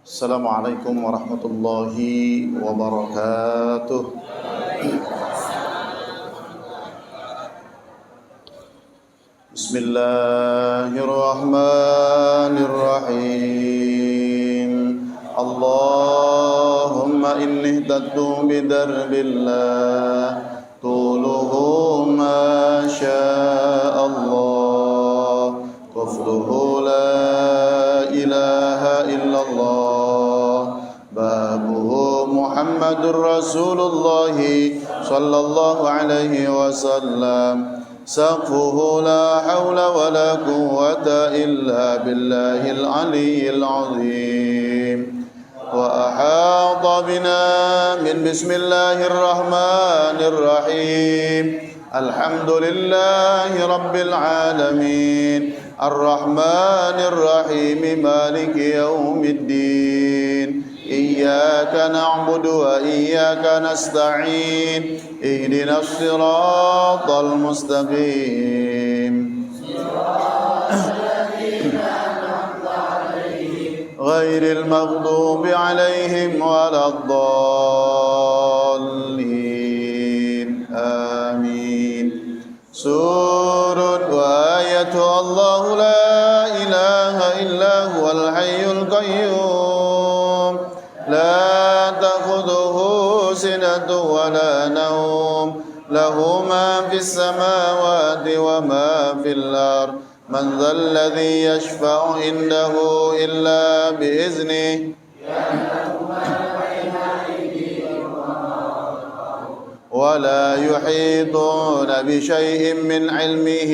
Assalamualaikum warahmatullahi wabarakatuh. Bismillahirrahmanirrahim. Allahumma inni ihtadtu bidarbillah tuluhu ma sya'allah qafluhu la ilaha illallah babuhu Muhammadur Rasulullah sallallahu alaihi wasallam saqfuhu la hawla wa la quwwata illa billahil aliyyil azim wa ahata bina min bismillahirrahmanirrahim alhamdulillahi rabbil alamin arrahmanir rahim maliki yaumiddin iyyaka na'budu wa iyyaka nasta'in ihdinas siratal mustaqim ghairil maghdubi 'alaihim waladdallin amin. Surut wa ayatu Allahu la ilaha illa huwal hayyul qayyum la ta'khudhuhu sinatun wa la nawm lahu ma fis samawati wa ma fil ard man dhal ladzi yashfa'u indahu illa bi iznihi ولا يحيطون بشيء من علمه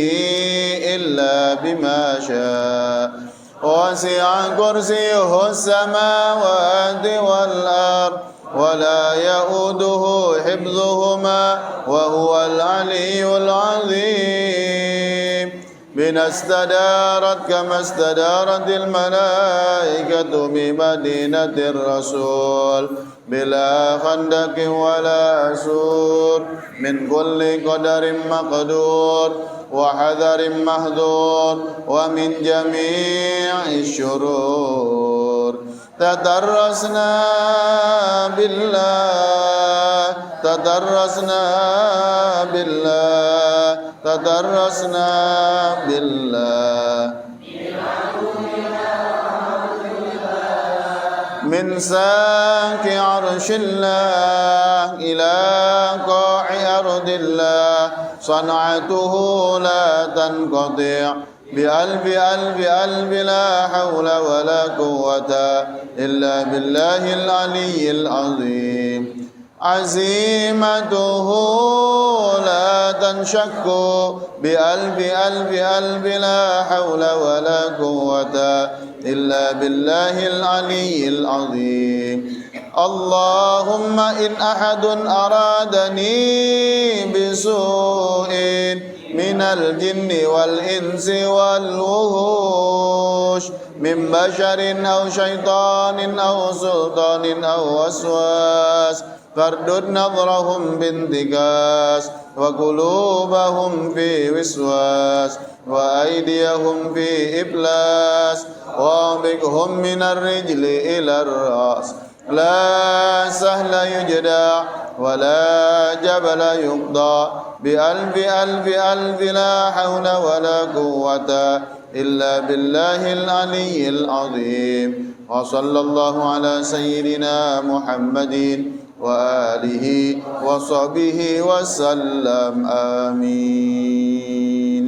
إلا بما شاء وسع كرسيه السماوات والأرض ولا يؤوده حفظهما وهو العلي العظيم بنا استدارت كما استدارت الملائكة بمدينة الرسول بلا خندق ولا سور من كل قدر مقدور وحذر مهذور ومن جميع الشرور تدرسنا بالله تدرسنا بالله تدرسنا بالله من ساك عرش الله إلى قاع أرض الله صنعته لا تنقطع بألف ألف ألف لا حول ولا قوة إلا بالله العلي العظيم عزيمته لا تنشك بألف ألف ألف لا حول ولا قوة إلا بالله العلي العظيم اللهم إن أحد أرادني بسوء من الجن والإنس والوحوش من بشر أو شيطان أو سلطان أو وسواس فاردد نظرهم بانتكاس وقلوبهم في وسواس وأيديهم في إفلاس وابقهم من الرجل إلى الرأس لا سهل يجدع ولا جبل يقضى بألف ألف ألف لا حول ولا قوة إلا بالله العلي العظيم وصلى الله على سيدنا محمد وآله وصحبه وسلم آمين.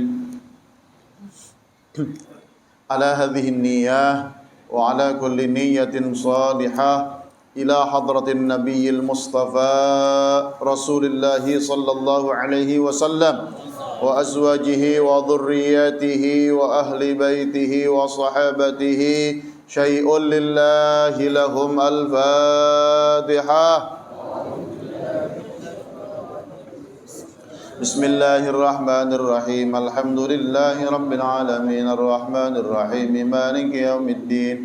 على هذه النية وعلى كل نية صالحة إلى حضرة النبي المصطفى رسول الله صلى الله عليه وسلم وأزواجه وذرياته وأهل بيته وصحابته شيء لله لهم الفاتحة. بسم الله الرحمن الرحيم الحمد لله رب العالمين الرحمن الرحيم مالك يوم الدين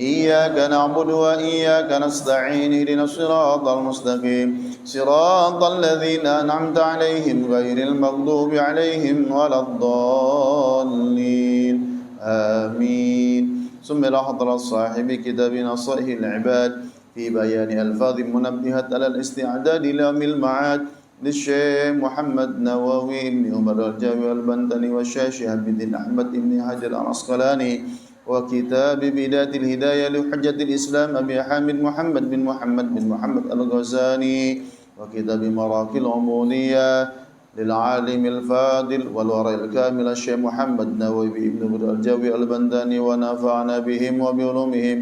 إياك نعبد وإياك نستعين اهدنا الصراط المستقيم صراط الذين أنعمت عليهم غير المغضوب عليهم ولا الضالين آمين ثم إلى حضرة صاحب كتاب نصائح العباد في بيان ألفاظ منبهة على الاستعداد ليوم المعاد للشيخ محمد نووي بن عمر الجاوي البندني والشيخ شهاب الدين أحمد بن حجر العسقلاني وكتاب بداية الهداية لحجة الإسلام أبي حامد محمد بن محمد الغزاني وكتاب مراقي العمودية للعالم الفاضل والورع الكامل الشيخ محمد نووي بن عمر الجاوي البندني ونفعنا بهم وبعلومهم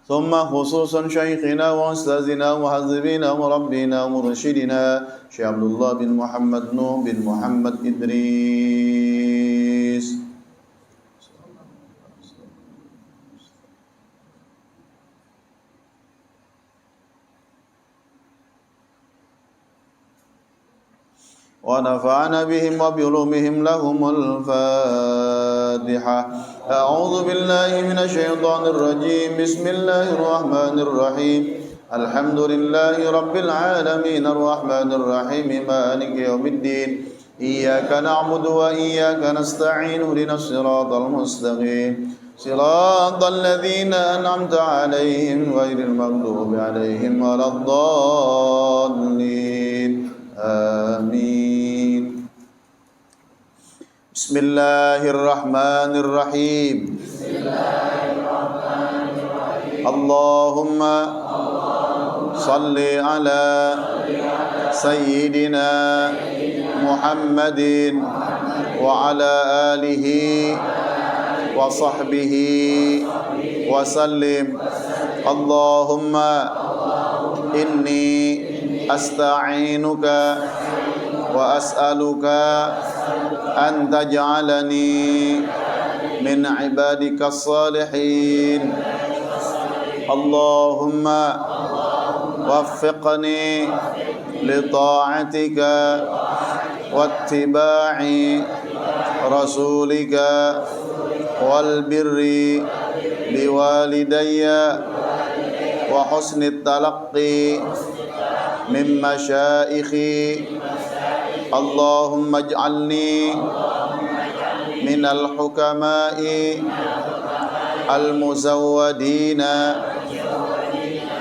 ثم خصوصا شيخنا وأستاذنا وحبيبنا وربنا ومرشدنا شيخ عبد الله بن محمد نوح بن محمد إدريس ونفعنا بهم وبعلومهم لهم الفاتحة أعوذ بالله من الشيطان الرجيم بسم الله الرحمن الرحيم الحمد لله رب العالمين الرحمن الرحيم مالك يوم الدين إياك نعبد وإياك نستعين اهدنا الصراط المستقيم صراط الذين أنعمت عليهم غير المغضوب عليهم ولا الضالين آمين بسم الله الرحمن الرحيم اللهم صل على سيدنا محمد وعلى آله وصحبه وسلم اللهم إني أستعينك وأسألك أن تجعلني من عبادك الصالحين اللهم وفقني لطاعتك واتباع رسولك والبر بوالدي وحسن التلقي من مشائخي اللهم اجعلني من الحكماء المزودين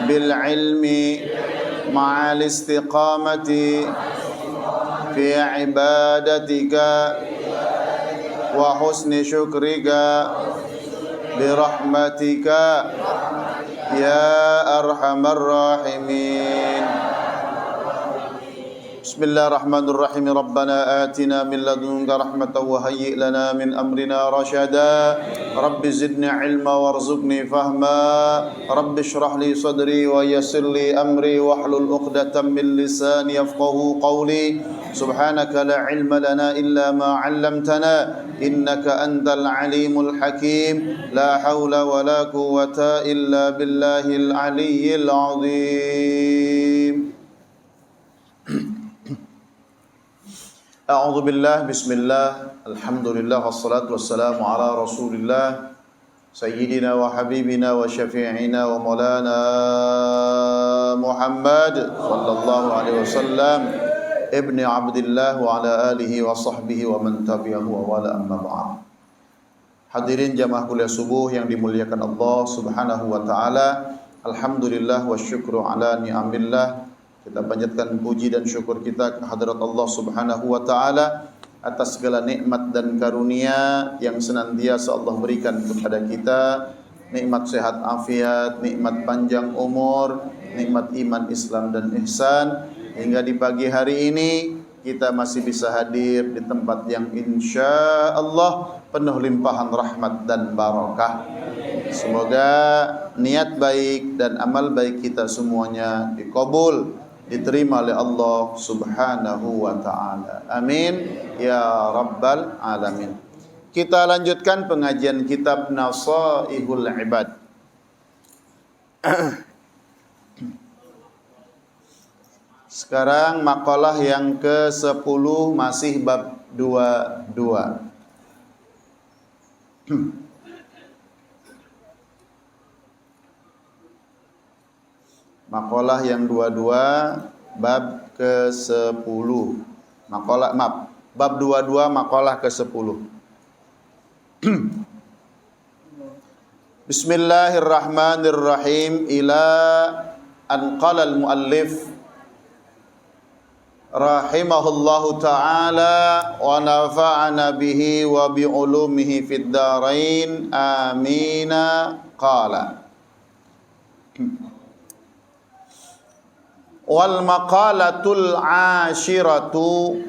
بالعلم مع الاستقامة في عبادتك وحسن شكرك برحمتك يا أرحم الراحمين بسم الله الرحمن الرحيم ربنا آتنا من لدنك رحمة وهيئ لنا من أمرنا رشدا رب زدني علما وارزقني فهما رب اشرح لي صدري ويسر لي أمري واحلل عقدة من لساني يفقهوا قولي سبحانك لا علم لنا إلا ما علمتنا إنك أنت العليم الحكيم لا حول ولا قوة إلا بالله العلي العظيم أعوذ بالله بسم الله الحمد لله والصلاة والسلام على رسول الله سيدنا وحبيبنا وشفيعنا ومولانا محمد صلى الله عليه وسلم ابن عبد الله وعلى آله وصحبه ومن تبعه ووالاه أما بعد. Hadirin jamaah kuliah subuh yang dimuliakan Allah Subhanahu wa taala. Alhamdulillah wa syukru ala ni'amillah. Kita panjatkan puji dan syukur kita ke hadirat Allah Subhanahu wa taala atas segala nikmat dan karunia yang senantiasa Allah berikan kepada kita, nikmat sehat afiat, nikmat panjang umur, nikmat iman, Islam dan ihsan, hingga di pagi hari ini kita masih bisa hadir di tempat yang insya Allah penuh limpahan rahmat dan barakah. Semoga niat baik dan amal baik kita semuanya dikabul, diterima oleh Allah Subhanahu wa ta'ala. Amin ya rabbal alamin. Kita lanjutkan pengajian kitab Nasaihul Ibad. Sekarang makalah yang ke-10 masih bab 22. Makalah yang 22 bab ke-10. Bab 22 makalah ke-10. Bismillahirrahmanirrahim. Ila an qala al-muallif rahimahullahu ta'ala wa nafa'ana bihi wa bi'ulumihi fid dharain amina. Qala wal maqalatul ashiratu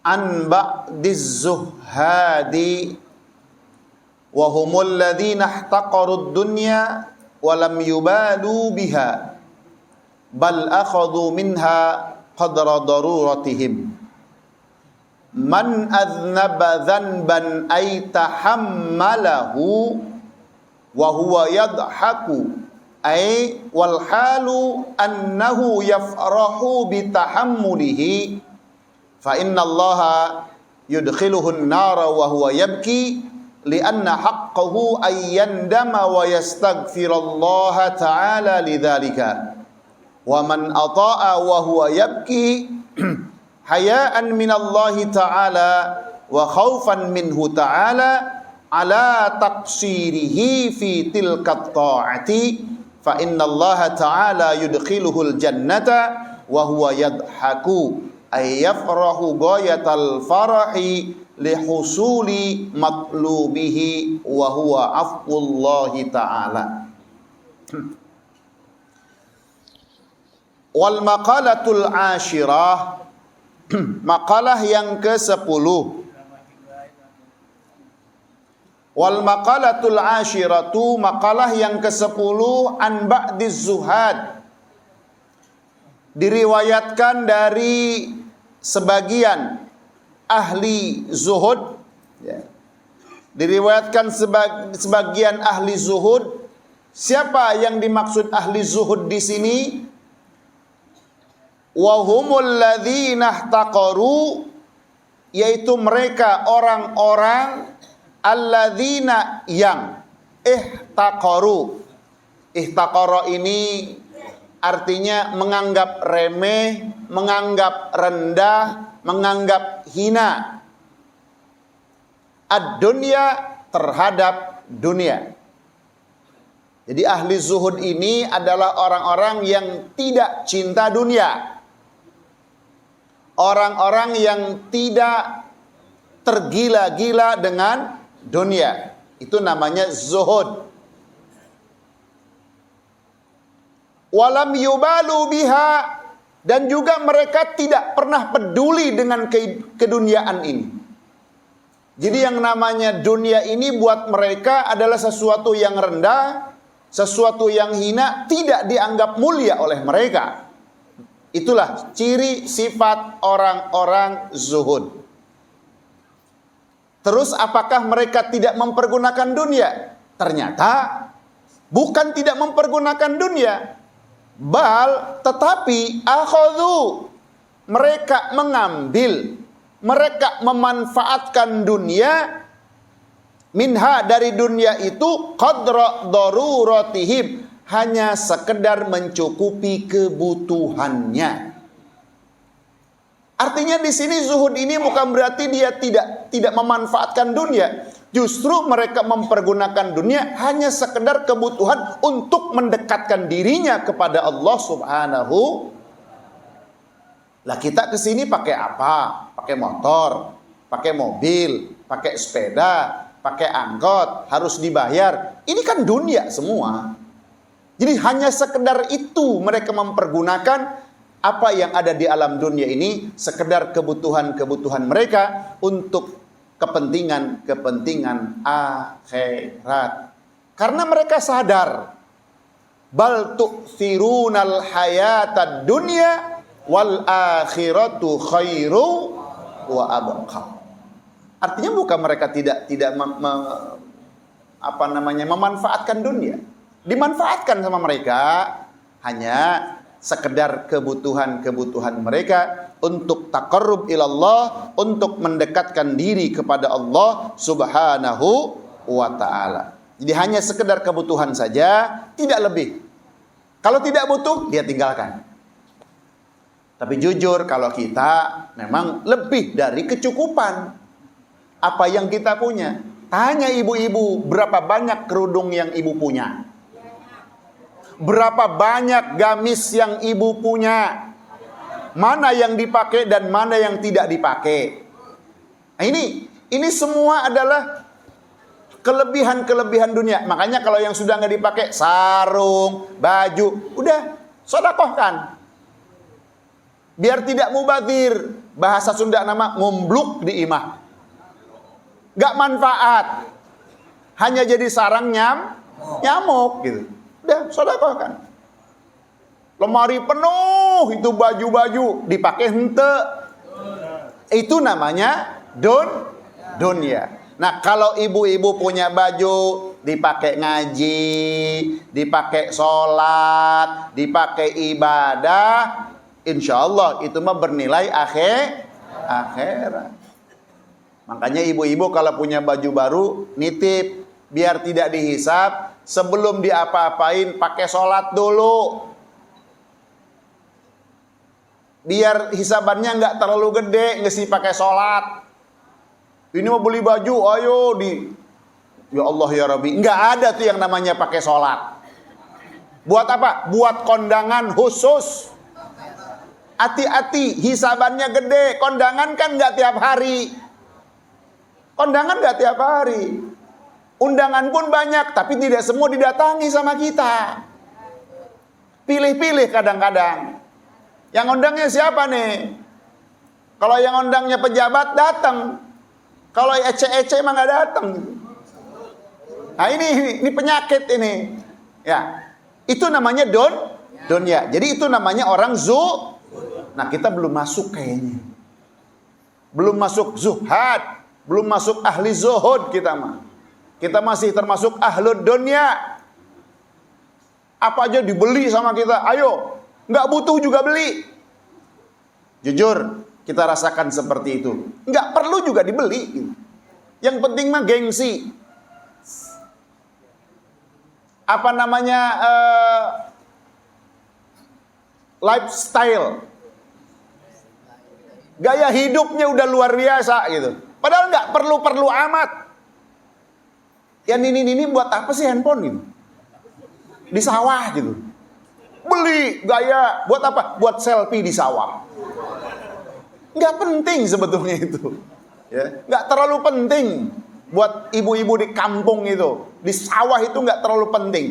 an ba'diz zuhadi wa humul ladzina ihtaqarud dunya wa lam yubalu biha bal akhadhu minha qadra daruratihim. Man adznaba dhanban ay tahammalahu wa huwa yadhaku ay wal halu annahu yafrahu bi tahammulihi fa innallaha yudkhiluhu an-nara wa huwa yabki lianna haqqahu ay yandama wa yastaghfirallaha ta'ala lidzalika wa man ata'a wa huwa yabki hayaan minallahi ta'ala wa khaufan minhu ta'ala ala taqsirihi fi tilka ta'ati fa innallaha ta'ala yudkhiluhul jannata wa huwa yadhaku ay yafrahu ghayatal farahi lihusuli matlubihi wa huwa afwullahi ta'ala. Wal maqalatul ashirah, makalah yang ke-10. Wal maqalatul ashiratu, makalah yang ke-10 an ba'diz zuhad, diriwayatkan dari sebagian ahli zuhud, ya. Diriwayatkan sebagian ahli zuhud. Siapa yang dimaksud ahli zuhud di sini? Wa humul ladzina ihtaqaru, yaitu mereka orang-orang alladzina yang ihtaqaru. Ihtaqara ini artinya menganggap remeh, menganggap rendah, menganggap hina ad-dunya, terhadap dunia. Jadi ahli zuhud ini adalah orang-orang yang tidak cinta dunia, orang-orang yang tidak tergila-gila dengan dunia. Itu namanya zuhud. Walam yubalu biha, dan juga mereka tidak pernah peduli dengan keduniaan ini. Jadi yang namanya dunia ini buat mereka adalah sesuatu yang rendah, sesuatu yang hina, tidak dianggap mulia oleh mereka. Itulah ciri sifat orang-orang zuhud. Terus apakah mereka tidak mempergunakan dunia? Ternyata bukan tidak mempergunakan dunia. Bal, tetapi akhadhu, mereka mengambil, mereka memanfaatkan dunia, minha, dari dunia itu, qadra daruratihim, hanya sekedar mencukupi kebutuhannya. Artinya di sini zuhud ini bukan berarti dia tidak memanfaatkan dunia. Justru mereka mempergunakan dunia hanya sekedar kebutuhan untuk mendekatkan dirinya kepada Allah Subhanahu. Lah kita kesini pakai apa? Pakai motor, pakai mobil, pakai sepeda, pakai angkot, harus dibayar. Ini kan dunia semua. Jadi hanya sekedar itu mereka mempergunakan apa yang ada di alam dunia ini, sekedar kebutuhan-kebutuhan mereka untuk kepentingan akhirat. Karena mereka sadar, bal tu'thirunal hayatad dunya wal akhiratu khairu wa abqa. Artinya bukan mereka tidak memanfaatkan dunia. Dimanfaatkan sama mereka, hanya sekedar kebutuhan-kebutuhan mereka untuk taqarrub ilallah, untuk mendekatkan diri kepada Allah Subhanahu wa ta'ala. Jadi hanya sekedar kebutuhan saja, tidak lebih. Kalau tidak butuh, dia tinggalkan. Tapi jujur, kalau kita memang lebih dari kecukupan apa yang kita punya. Tanya ibu-ibu, berapa banyak kerudung yang ibu punya? Berapa banyak gamis yang ibu punya? Mana yang dipakai dan mana yang tidak dipakai? Nah, ini semua adalah kelebihan-kelebihan dunia. Makanya kalau yang sudah nggak dipakai, sarung, baju, udah sedekahkan. Biar tidak mubazir. Bahasa Sunda nama ngombluk di imah. Gak manfaat, hanya jadi sarang nyamuk gitu. Udah sedekahkan. Lemari penuh itu baju-baju, dipakai hente. Itu namanya dunia. Nah, kalau ibu-ibu punya baju dipakai ngaji, dipakai sholat, dipakai ibadah, insya Allah itu mah bernilai akhirat. Makanya ibu-ibu kalau punya baju baru, nitip, biar tidak dihisap, sebelum diapa-apain, pakai sholat dulu. Biar hisabannya nggak terlalu gede, nggak sih pakai sholat. Ini mau beli baju, ayo ya Allah ya Rabbi. Nggak ada tuh yang namanya pakai sholat. Buat apa? Buat kondangan khusus. Hati-hati, hisabannya gede. Kondangan kan nggak tiap hari. Kondangan nggak tiap hari. Undangan pun banyak, tapi tidak semua didatangi sama kita. Pilih-pilih kadang-kadang. Yang undangnya siapa nih? Kalau yang undangnya pejabat datang. Kalau ece-ece emang nggak datang. Nah ini penyakit ini. Ya, itu namanya dunia. Jadi itu namanya orang Nah kita belum masuk kayaknya. Belum masuk zuhad. Belum masuk ahli zuhud kita mah. Kita masih termasuk ahlud dunia. Apa aja dibeli sama kita, ayo. Nggak butuh juga beli. Jujur, kita rasakan seperti itu. Nggak perlu juga dibeli. Yang penting mah gengsi. Apa namanya, lifestyle. Gaya hidupnya udah luar biasa gitu. Padahal nggak perlu-perlu amat. Yang ini buat apa sih handphone gitu? Di sawah gitu. Beli gaya buat apa? Buat selfie di sawah. Nggak penting sebetulnya itu. Ya, nggak terlalu penting buat ibu-ibu di kampung itu. Di sawah itu nggak terlalu penting.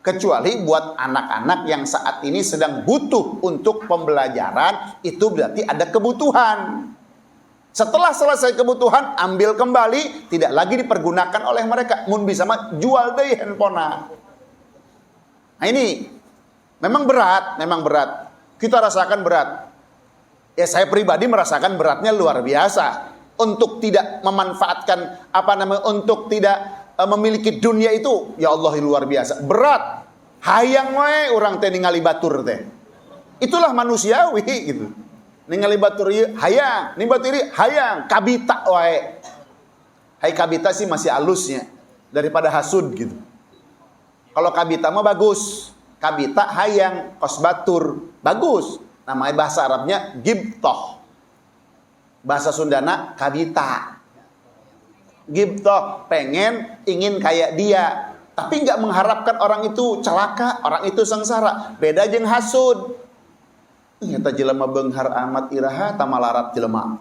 Kecuali buat anak-anak yang saat ini sedang butuh untuk pembelajaran, itu berarti ada kebutuhan. Setelah selesai kebutuhan, ambil kembali, tidak lagi dipergunakan oleh mereka. Mun bisa mah jual deh handphone. Nah ini memang berat. Kita rasakan berat. Ya saya pribadi merasakan beratnya luar biasa. Untuk tidak memanfaatkan untuk tidak memiliki dunia itu, ya Allah luar biasa. Berat. Hayang we orang teh ningali batur teh. Itulah manusiawi gitu. Ningali batur ieu hayang, ning batur ieu hayang, kabita wae. Hai kabita sih masih halusnya daripada hasud gitu. Kalau kabita mah bagus. Kabita hayang, kos batur bagus. Namanya bahasa Arabnya gibtoh. Bahasa Sundana kabita. Gibtoh, pengen, ingin kayak dia. Tapi nggak mengharapkan orang itu celaka, orang itu sengsara. Beda jeung hasud. Nyata jelema beunghar amat iraha tamalarat jelema.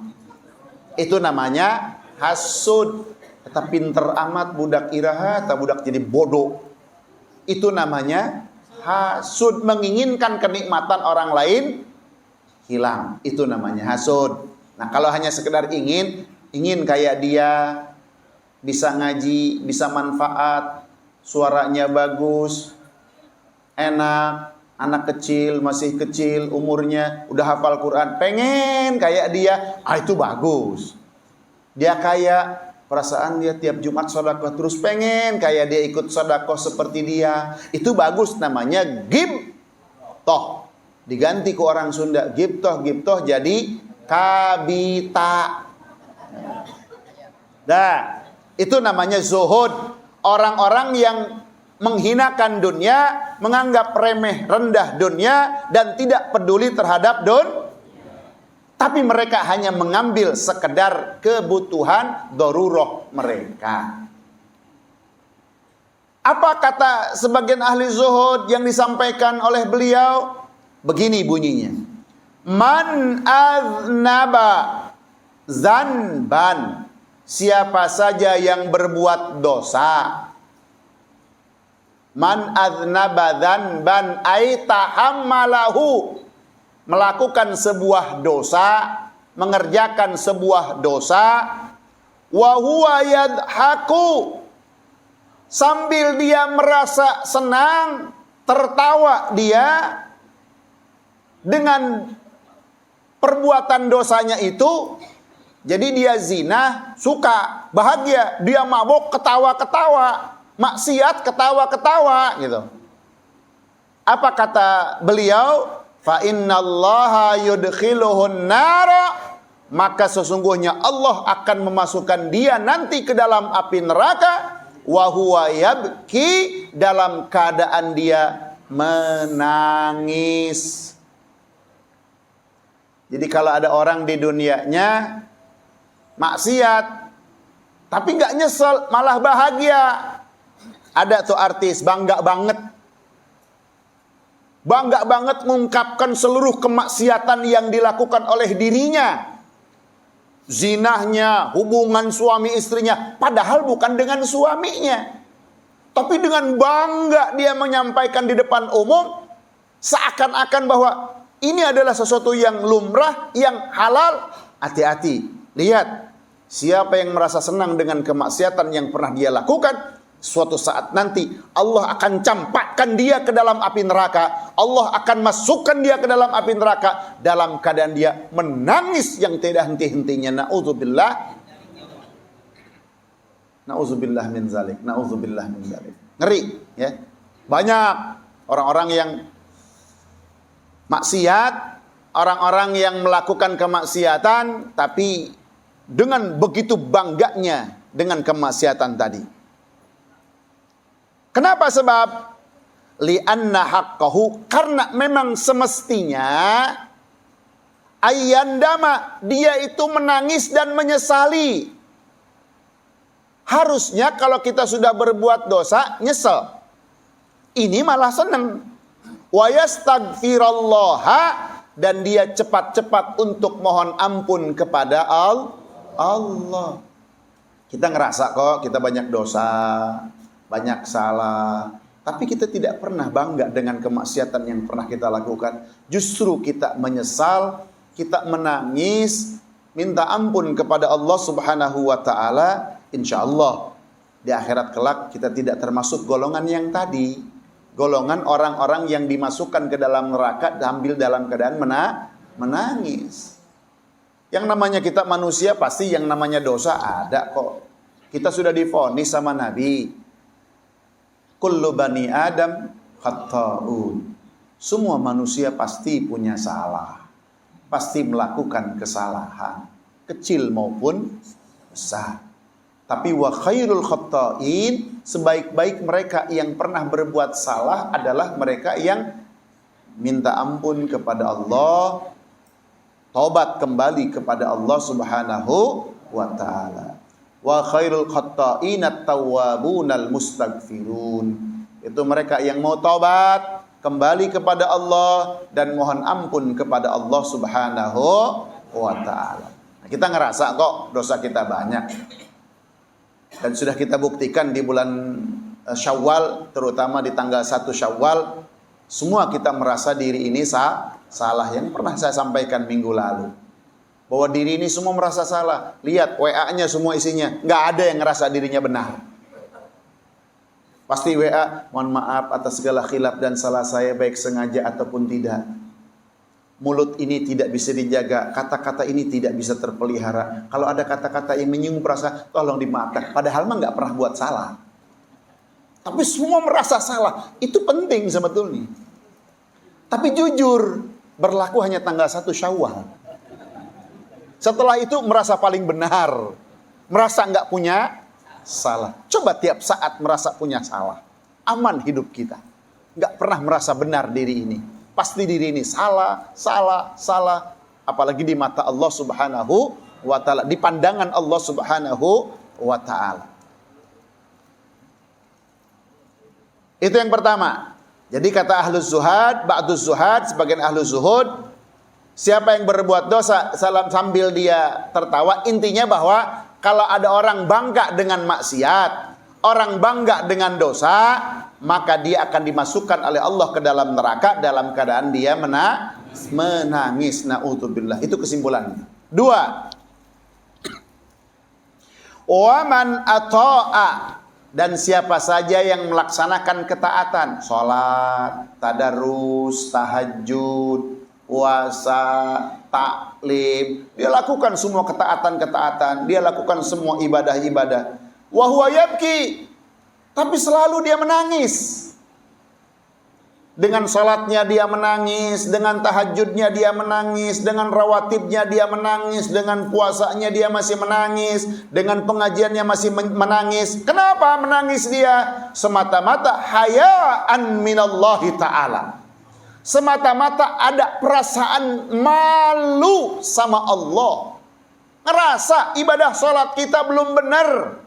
Itu namanya hasud. Eta pinter amat budak iraha ta budak jadi bodoh. Itu namanya hasud, menginginkan kenikmatan orang lain hilang. Itu namanya hasud. Nah, kalau hanya sekedar ingin kayak dia, bisa ngaji, bisa manfaat, suaranya bagus, enak, anak kecil, masih kecil umurnya, udah hafal Quran, pengen kayak dia, itu bagus. Dia kayak, perasaan dia tiap Jumat sedekah terus, pengen kayak dia ikut sedekah seperti dia, itu bagus, namanya gibtoh. Diganti ke orang Sunda, gibtoh jadi kabita. Nah, itu namanya zuhud. Orang-orang yang menghinakan dunia, menganggap remeh rendah dunia, dan tidak peduli terhadap Tapi mereka hanya mengambil sekedar kebutuhan daruroh mereka. Apa kata sebagian ahli zuhud yang disampaikan oleh beliau? Begini bunyinya. Man aznaba zanban. Siapa saja yang berbuat dosa. Man aznaba zanban ay tahammalahu. Melakukan sebuah dosa, mengerjakan sebuah dosa, wa huwa yadhaku, sambil dia merasa senang, tertawa dia dengan perbuatan dosanya itu. Jadi dia zina, suka, bahagia, dia mabuk, ketawa-ketawa, maksiat, ketawa-ketawa gitu. Apa kata beliau? Fa innallaha yudkhiluhun nara, maka sesungguhnya Allah akan memasukkan dia nanti ke dalam api neraka, wa huwa yabki, dalam keadaan dia menangis. Jadi kalau ada orang di dunianya maksiat tapi nggak nyesel, malah bahagia. Ada tuh artis bangga banget mengungkapkan seluruh kemaksiatan yang dilakukan oleh dirinya. Zinahnya, hubungan suami istrinya, padahal bukan dengan suaminya. Tapi dengan bangga dia menyampaikan di depan umum, seakan-akan bahwa ini adalah sesuatu yang lumrah, yang halal. Hati-hati, lihat, siapa yang merasa senang dengan kemaksiatan yang pernah dia lakukan, suatu saat nanti Allah akan campakkan dia ke dalam api neraka. Allah akan masukkan dia ke dalam api neraka dalam keadaan dia menangis yang tidak henti-hentinya. Na'udzubillah. Na'udzubillah min zalik. Na'udzubillah min zalik. Ngeri ya. Banyak orang-orang yang maksiat, orang-orang yang melakukan kemaksiatan tapi dengan begitu bangganya dengan kemaksiatan tadi. Kenapa? Sebab li'anna haqqahu, karena memang semestinya ayyandama, dia itu menangis dan menyesali. Harusnya kalau kita sudah berbuat dosa nyesel, ini malah senang. Wa yastaghfirullaha, dan dia cepat-cepat untuk mohon ampun kepada Allah. Kita ngerasa kok kita banyak dosa, banyak salah, tapi kita tidak pernah bangga dengan kemaksiatan yang pernah kita lakukan. Justru kita menyesal, kita menangis, minta ampun kepada Allah Subhanahu wa taala. Insyaallah di akhirat kelak kita tidak termasuk golongan yang tadi, golongan orang-orang yang dimasukkan ke dalam neraka sambil dalam keadaan menangis. Yang namanya kita manusia, pasti yang namanya dosa ada kok. Kita sudah divonis sama Nabi, kullu bani Adam khata'un. Semua manusia pasti punya salah, pasti melakukan kesalahan, kecil maupun besar. Tapi wa khairul khata'in, sebaik-baik mereka yang pernah berbuat salah adalah mereka yang minta ampun kepada Allah, taubat kembali kepada Allah Subhanahu wa ta'ala. Wa khairul khatta'in at-tawwabunal mustaghfirun. Itu mereka yang mau taubat, kembali kepada Allah dan mohon ampun kepada Allah Subhanahu wa taala. Nah, kita ngerasa kok dosa kita banyak. Dan sudah kita buktikan di bulan Syawal, terutama di tanggal 1 Syawal, semua kita merasa diri ini salah. Yang pernah saya sampaikan minggu lalu, bahwa diri ini semua merasa salah. Lihat WA-nya semua isinya, nggak ada yang ngerasa dirinya benar. Pasti WA, mohon maaf atas segala khilaf dan salah saya, baik sengaja ataupun tidak. Mulut ini tidak bisa dijaga, kata-kata ini tidak bisa terpelihara. Kalau ada kata-kata yang menyinggung perasaan, tolong dimaafkan. Padahal mah nggak pernah buat salah. Tapi semua merasa salah. Itu penting sebetulnya. Tapi jujur, berlaku hanya tanggal 1 Syawal. Setelah itu merasa paling benar, merasa nggak punya salah. Coba tiap saat merasa punya salah, aman hidup kita. Nggak pernah merasa benar diri ini. Pasti diri ini salah. apalagi di mata Allah Subhanahu wa ta'ala, di pandangan Allah Subhanahu wa ta'ala. Itu yang pertama. Jadi kata ahlus zuhad, ba'duz zuhad, sebagian ahlus zuhud, siapa yang berbuat dosa sambil dia tertawa, intinya bahwa kalau ada orang bangga dengan maksiat, orang bangga dengan dosa, maka dia akan dimasukkan oleh Allah ke dalam neraka dalam keadaan dia menangis. Na'udzubillah. Itu kesimpulannya. 2. Waman ata'a, dan siapa saja yang melaksanakan ketaatan, sholat, tadarus, tahajud, puasa, taklim, dia lakukan semua ketaatan-ketaatan, dia lakukan semua ibadah-ibadah. Wa huwa yabki, tapi selalu dia menangis. Dengan salatnya dia menangis, dengan tahajudnya dia menangis, dengan rawatibnya dia menangis, dengan puasanya dia masih menangis, dengan pengajiannya masih menangis. Kenapa menangis dia? Semata-mata hayaan minallahi ta'ala. Semata-mata ada perasaan malu sama Allah. Ngerasa ibadah salat kita belum benar,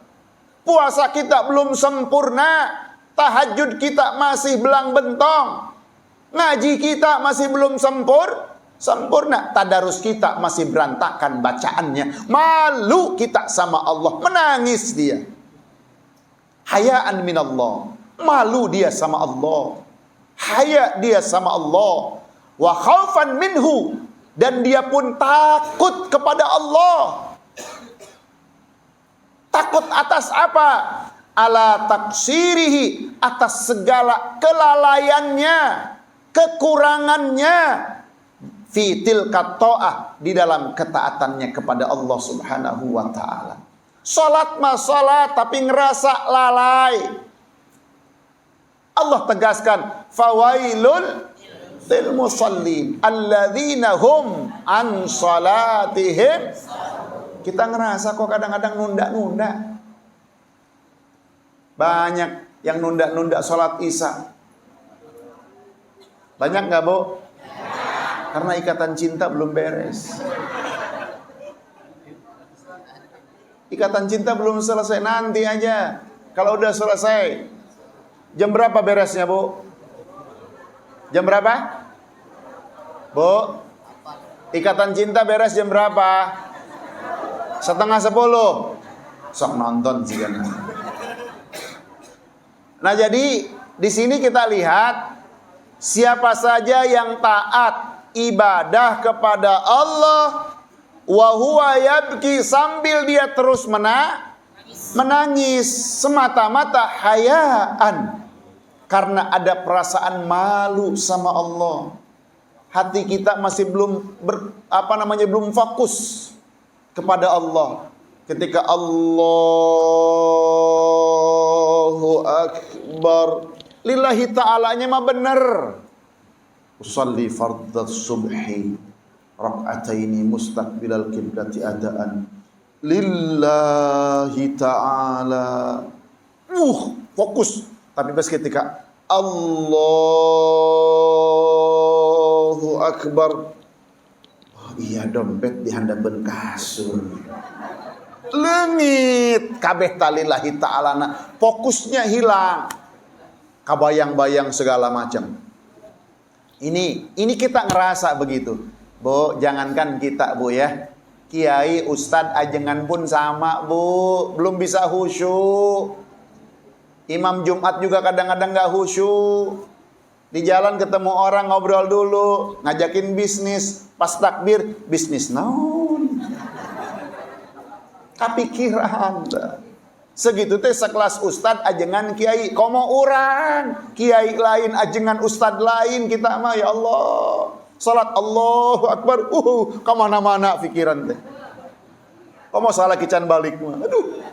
puasa kita belum sempurna, tahajud kita masih belang bentong, ngaji kita masih belum sempurna, tadarus kita masih berantakan bacaannya. Malu kita sama Allah, menangis dia. Hayaan minallah, malu dia sama Allah, haya dia sama Allah. Wa khaufan minhu, dan dia pun takut kepada Allah. Takut atas apa? Ala taksirihi, atas segala kelalaiannya, kekurangannya, fitil kato'ah, di dalam ketaatannya kepada Allah Subhanahu wa ta'ala. Salat mah salat, tapi ngerasa lalai. Allah tegaskan, fawailul lil musallin alladzina hum an salatihim. Kita ngerasa kok kadang-kadang nunda-nunda. Banyak yang nunda-nunda sholat isya. Banyak gak, Bu? Karena ikatan cinta belum beres. Ikatan cinta belum selesai, nanti aja. Kalau udah selesai, jam berapa beresnya, Bu? Jam berapa? Bu, ikatan cinta beres jam berapa? 9:30. Sok nonton sih kan. Nah, jadi di sini kita lihat siapa saja yang taat ibadah kepada Allah, wa huwa yabki, sambil dia terus menangis semata-mata hayaan, karena ada perasaan malu sama Allah. Hati kita masih belum belum fokus kepada Allah. Ketika Allahu Akbar, lillahi ta'alanya mah bener. Usalli fardhu subhi rak'ataini mustaqbilal qiblati adaan lillahi ta'ala. Fokus. Tapi pas ketika Allahu Akbar, oh iya, dompet di handapan kasur, lengit kabeh talillahi ta'ala, fokusnya hilang, kabayang-bayang segala macam. Ini kita ngerasa begitu, Bu. Jangankan kita, Bu, ya, kiai, ustadz, ajengan pun sama, Bu, belum bisa khusyuk. Imam Jumat juga kadang-kadang gak khusyuk. Di jalan ketemu orang, ngobrol dulu, ngajakin bisnis, pas takbir, bisnis naon? Kepikiran. Segitu teh sekelas ustad ajengan kiai, komo urang, kiai lain ajengan ustad lain, kita mah ya Allah, salat Allahu Akbar, kemana-mana pikiran teh. Komo salah kican balik mah, aduh,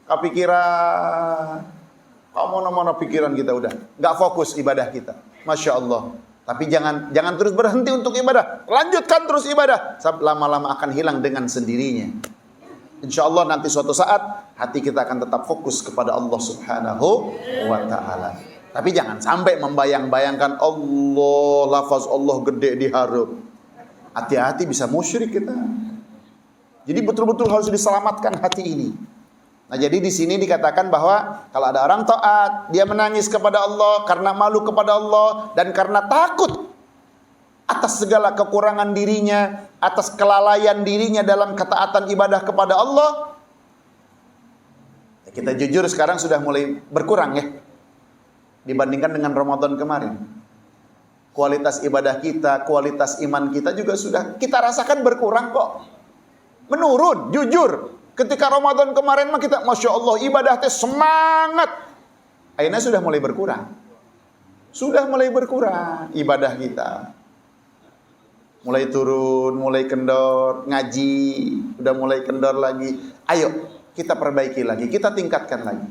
kepikiran. Komo mana pikiran kita udah nggak fokus ibadah kita, masya Allah. Tapi jangan terus berhenti untuk ibadah, lanjutkan terus ibadah, lama-lama akan hilang dengan sendirinya. Insya Allah nanti suatu saat hati kita akan tetap fokus kepada Allah Subhanahu wa ta'ala. Tapi jangan sampai membayang-bayangkan Allah, lafaz Allah gede diharap. hati-hati bisa musyrik kita. Jadi betul-betul harus diselamatkan hati ini. Nah, jadi di sini dikatakan bahwa kalau ada orang taat, dia menangis kepada Allah karena malu kepada Allah dan karena takut atas segala kekurangan dirinya, atas kelalaian dirinya dalam ketaatan ibadah kepada Allah. Kita jujur sekarang sudah mulai berkurang ya, dibandingkan dengan Ramadan kemarin. Kualitas ibadah kita, kualitas iman kita juga sudah kita rasakan berkurang kok. Menurun, jujur. Ketika Ramadan kemarin mah kita, Masya Allah, ibadahnya semangat. Akhirnya sudah mulai berkurang. Sudah mulai berkurang ibadah kita. Mulai turun, mulai kendor, ngaji, udah mulai kendor lagi. Ayo, kita perbaiki lagi, kita tingkatkan lagi.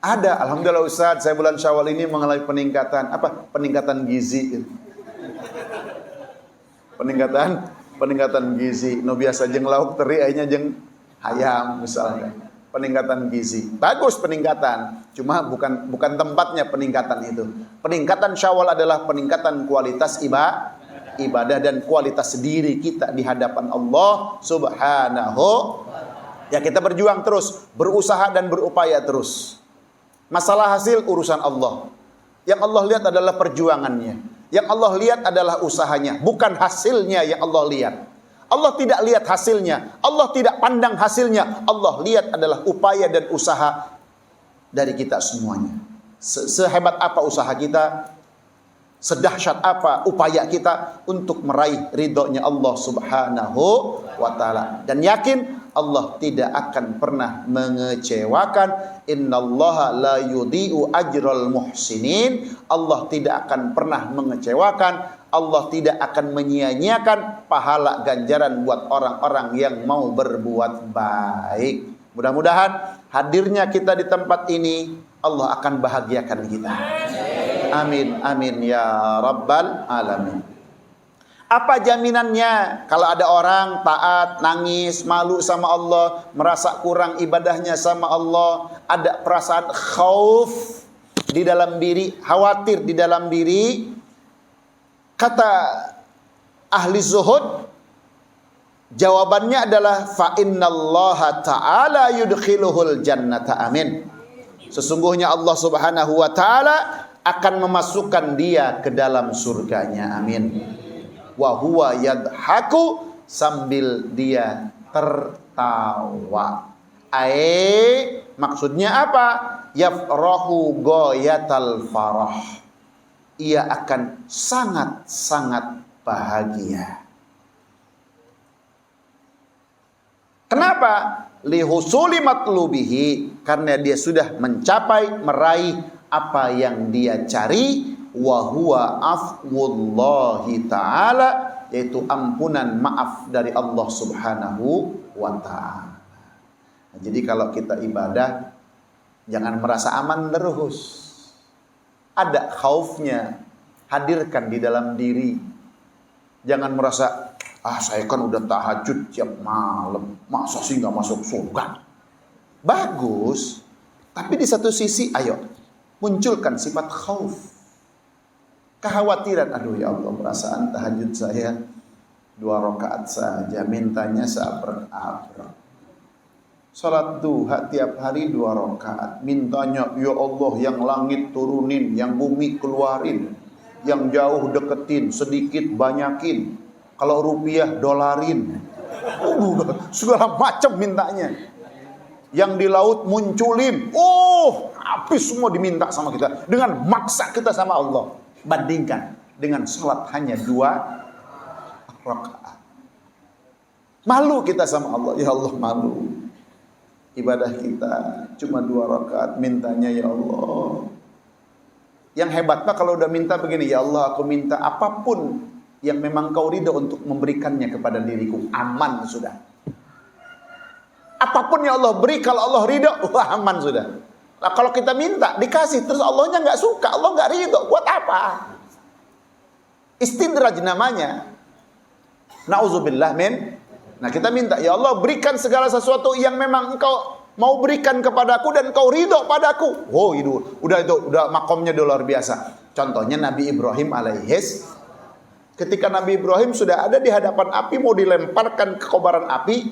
Ada, alhamdulillah Ustaz, saya bulan Syawal ini mengalami peningkatan. Apa? Peningkatan gizi. Peningkatan gizi. No biasa jeng lauk teri, akhirnya jeng ayam misalnya. Peningkatan gizi. Bagus peningkatan. Cuma bukan tempatnya peningkatan itu. Peningkatan Syawal adalah peningkatan kualitas ibadah dan kualitas diri kita di hadapan Allah Subhanahu. Ya, kita berjuang terus, berusaha dan berupaya terus. Masalah hasil urusan Allah. Yang Allah lihat adalah perjuangannya. Yang Allah lihat adalah usahanya, bukan hasilnya yang Allah lihat. Allah tidak lihat hasilnya, Allah tidak pandang hasilnya. Allah lihat adalah upaya dan usaha dari kita semuanya. Sehebat apa usaha kita, sedahsyat apa upaya kita untuk meraih ridhonya Allah Subhanahu wa ta'ala. Dan yakin Allah tidak akan pernah mengecewakan. Innallaha la yudhi'u ajral muhsinin. Allah tidak akan pernah mengecewakan. Allah tidak akan menyia-nyiakan pahala ganjaran buat orang-orang yang mau berbuat baik. Mudah-mudahan hadirnya kita di tempat ini Allah akan bahagiakan kita. Amin, amin ya rabbal alamin. Apa jaminannya kalau ada orang taat, nangis, malu sama Allah, merasa kurang ibadahnya sama Allah, ada perasaan khauf di dalam diri, khawatir di dalam diri? Kata ahli zuhud, jawabannya adalah fa innallaha ta'ala yudkhiluhul jannata. Amin. Sesungguhnya Allah Subhanahu wa ta'ala akan memasukkan dia ke dalam surganya. Amin. Wa huwa yadhaku, sambil dia tertawa. Maksudnya apa? Yafrahu ghayatal farah. Ia akan sangat-sangat bahagia. Kenapa? Lihusuli matlubihi, karena dia sudah mencapai, meraih apa yang dia cari. Wa huwa afwullahi ta'ala, yaitu ampunan maaf dari Allah Subhanahu wa ta'ala. Nah, jadi kalau kita ibadah jangan merasa aman terus. Ada khaufnya, hadirkan di dalam diri. Jangan merasa, saya kan udah tahajud tiap malam, masa sih gak masuk surga. Bagus, tapi di satu sisi ayo munculkan sifat khauf, kekhawatiran. Aduh ya Allah, perasaan tahajud saya 2 rakaat saja, mintanya seabrek-abrek. Salat duha tiap hari 2 rakaat, mintanya ya Allah yang langit turunin, yang bumi keluarin, yang jauh deketin, sedikit banyakin, kalau rupiah dolarin, segala macam mintanya. Yang di laut munculin, habis semua diminta sama kita, dengan maksa kita sama Allah. Bandingkan dengan salat hanya 2 rakaat. Malu kita sama Allah, ya Allah malu. Ibadah kita cuma 2 rakaat, mintanya ya Allah. Yang hebatnya kalau udah minta begini, ya Allah aku minta apapun yang memang kau ridho untuk memberikannya kepada diriku, aman sudah. Apapun yang Allah beri, kalau Allah ridho, aman sudah. Nah, kalau kita minta dikasih terus Allahnya nggak suka, Allah nggak ridho, buat apa? Istidraj namanya. Nauzubillah min. Nah, kita minta, ya Allah berikan segala sesuatu yang memang engkau mau berikan kepadaku dan engkau ridho padaku. Itu udah makomnya luar biasa. Contohnya Nabi Ibrahim alaihis. Ketika Nabi Ibrahim sudah ada di hadapan api, mau dilemparkan ke kobaran api,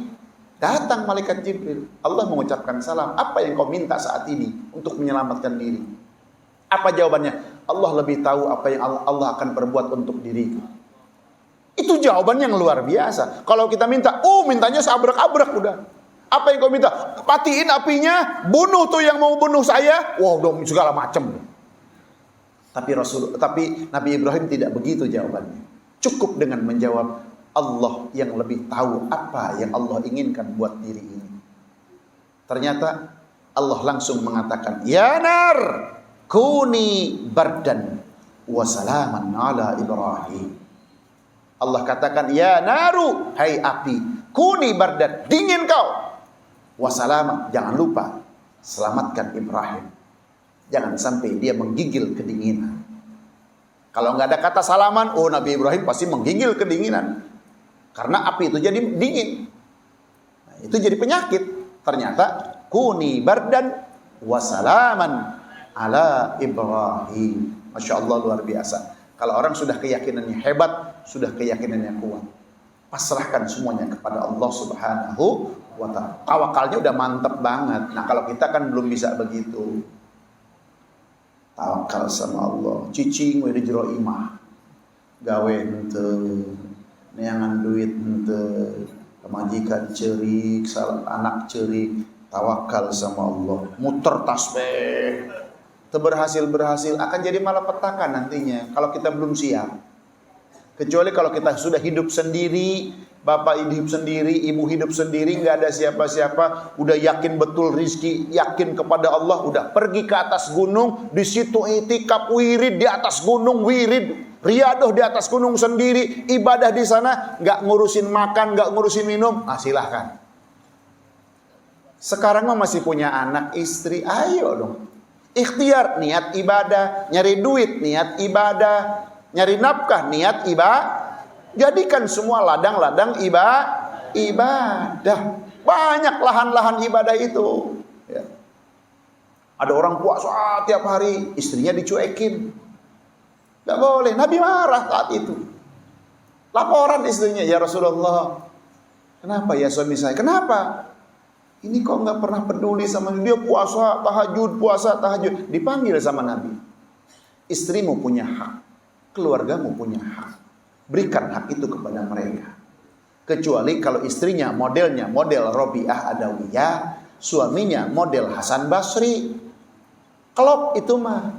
datang malaikat Jibril. Allah mengucapkan salam. Apa yang kau minta saat ini untuk menyelamatkan diri? Apa jawabannya? Allah lebih tahu apa yang Allah akan perbuat untuk diriku. Itu jawaban yang luar biasa. Kalau kita minta, mintanya seabrak-abrak udah. Apa yang kau minta? Matiin apinya, bunuh tuh yang mau bunuh saya. Dong segala macam. Tapi Nabi Ibrahim tidak begitu jawabannya. Cukup dengan menjawab, Allah yang lebih tahu apa yang Allah inginkan buat diri ini. Ternyata Allah langsung mengatakan, Ya nar, kuni bardan wa salaman ala Ibrahim. Allah katakan, Ya naru, hai api, kuni bardan, dingin kau. Wa salaman, jangan lupa, selamatkan Ibrahim. Jangan sampai dia menggigil kedinginan. Kalau nggak ada kata salaman, Nabi Ibrahim pasti menggigil kedinginan. Karena api itu jadi dingin. Nah, itu jadi penyakit. Ternyata kuni bardan wasalaman ala Ibrahim. Masya Allah, luar biasa. Kalau orang sudah keyakinannya hebat, sudah keyakinannya kuat, pasrahkan semuanya kepada Allah Subhanahu wa ta'ala. Tawakalnya udah mantep banget. Nah, kalau kita kan belum bisa begitu. Tawakal sama Allah, cicing we di jero imah, gawe henteu, neangan duit henteu, pemajikan ceurik, anak ceurik, tawakal sama Allah, muter tasbih, berhasil akan jadi malapetaka nantinya kalau kita belum siap. Kecuali kalau kita sudah hidup sendiri, bapak hidup sendiri, ibu hidup sendiri, nggak ada siapa-siapa, udah yakin betul rizki, yakin kepada Allah, udah pergi ke atas gunung, di situ itikaf wirid di atas gunung wirid, riadoh di atas gunung sendiri, ibadah di sana, nggak ngurusin makan, nggak ngurusin minum, silahkan. Sekarang mah masih punya anak istri, ayo dong, ikhtiar niat ibadah, nyari duit niat ibadah, nyari nafkah niat ibadah. Jadikan semua ladang-ladang ibadah. Banyak lahan-lahan ibadah itu ya. Ada orang puasa tiap hari, istrinya dicuekin, gak boleh. Nabi marah saat itu. Laporan istrinya, Ya Rasulullah, kenapa ya suami saya? Kenapa? Ini kok gak pernah peduli sama dia, puasa tahajud. Dipanggil sama Nabi. Istrimu punya hak, keluargamu punya hak. Berikan hak itu kepada mereka. Kecuali kalau istrinya modelnya model Robiah Adawiyah, suaminya model Hasan Basri. Klop itu mah.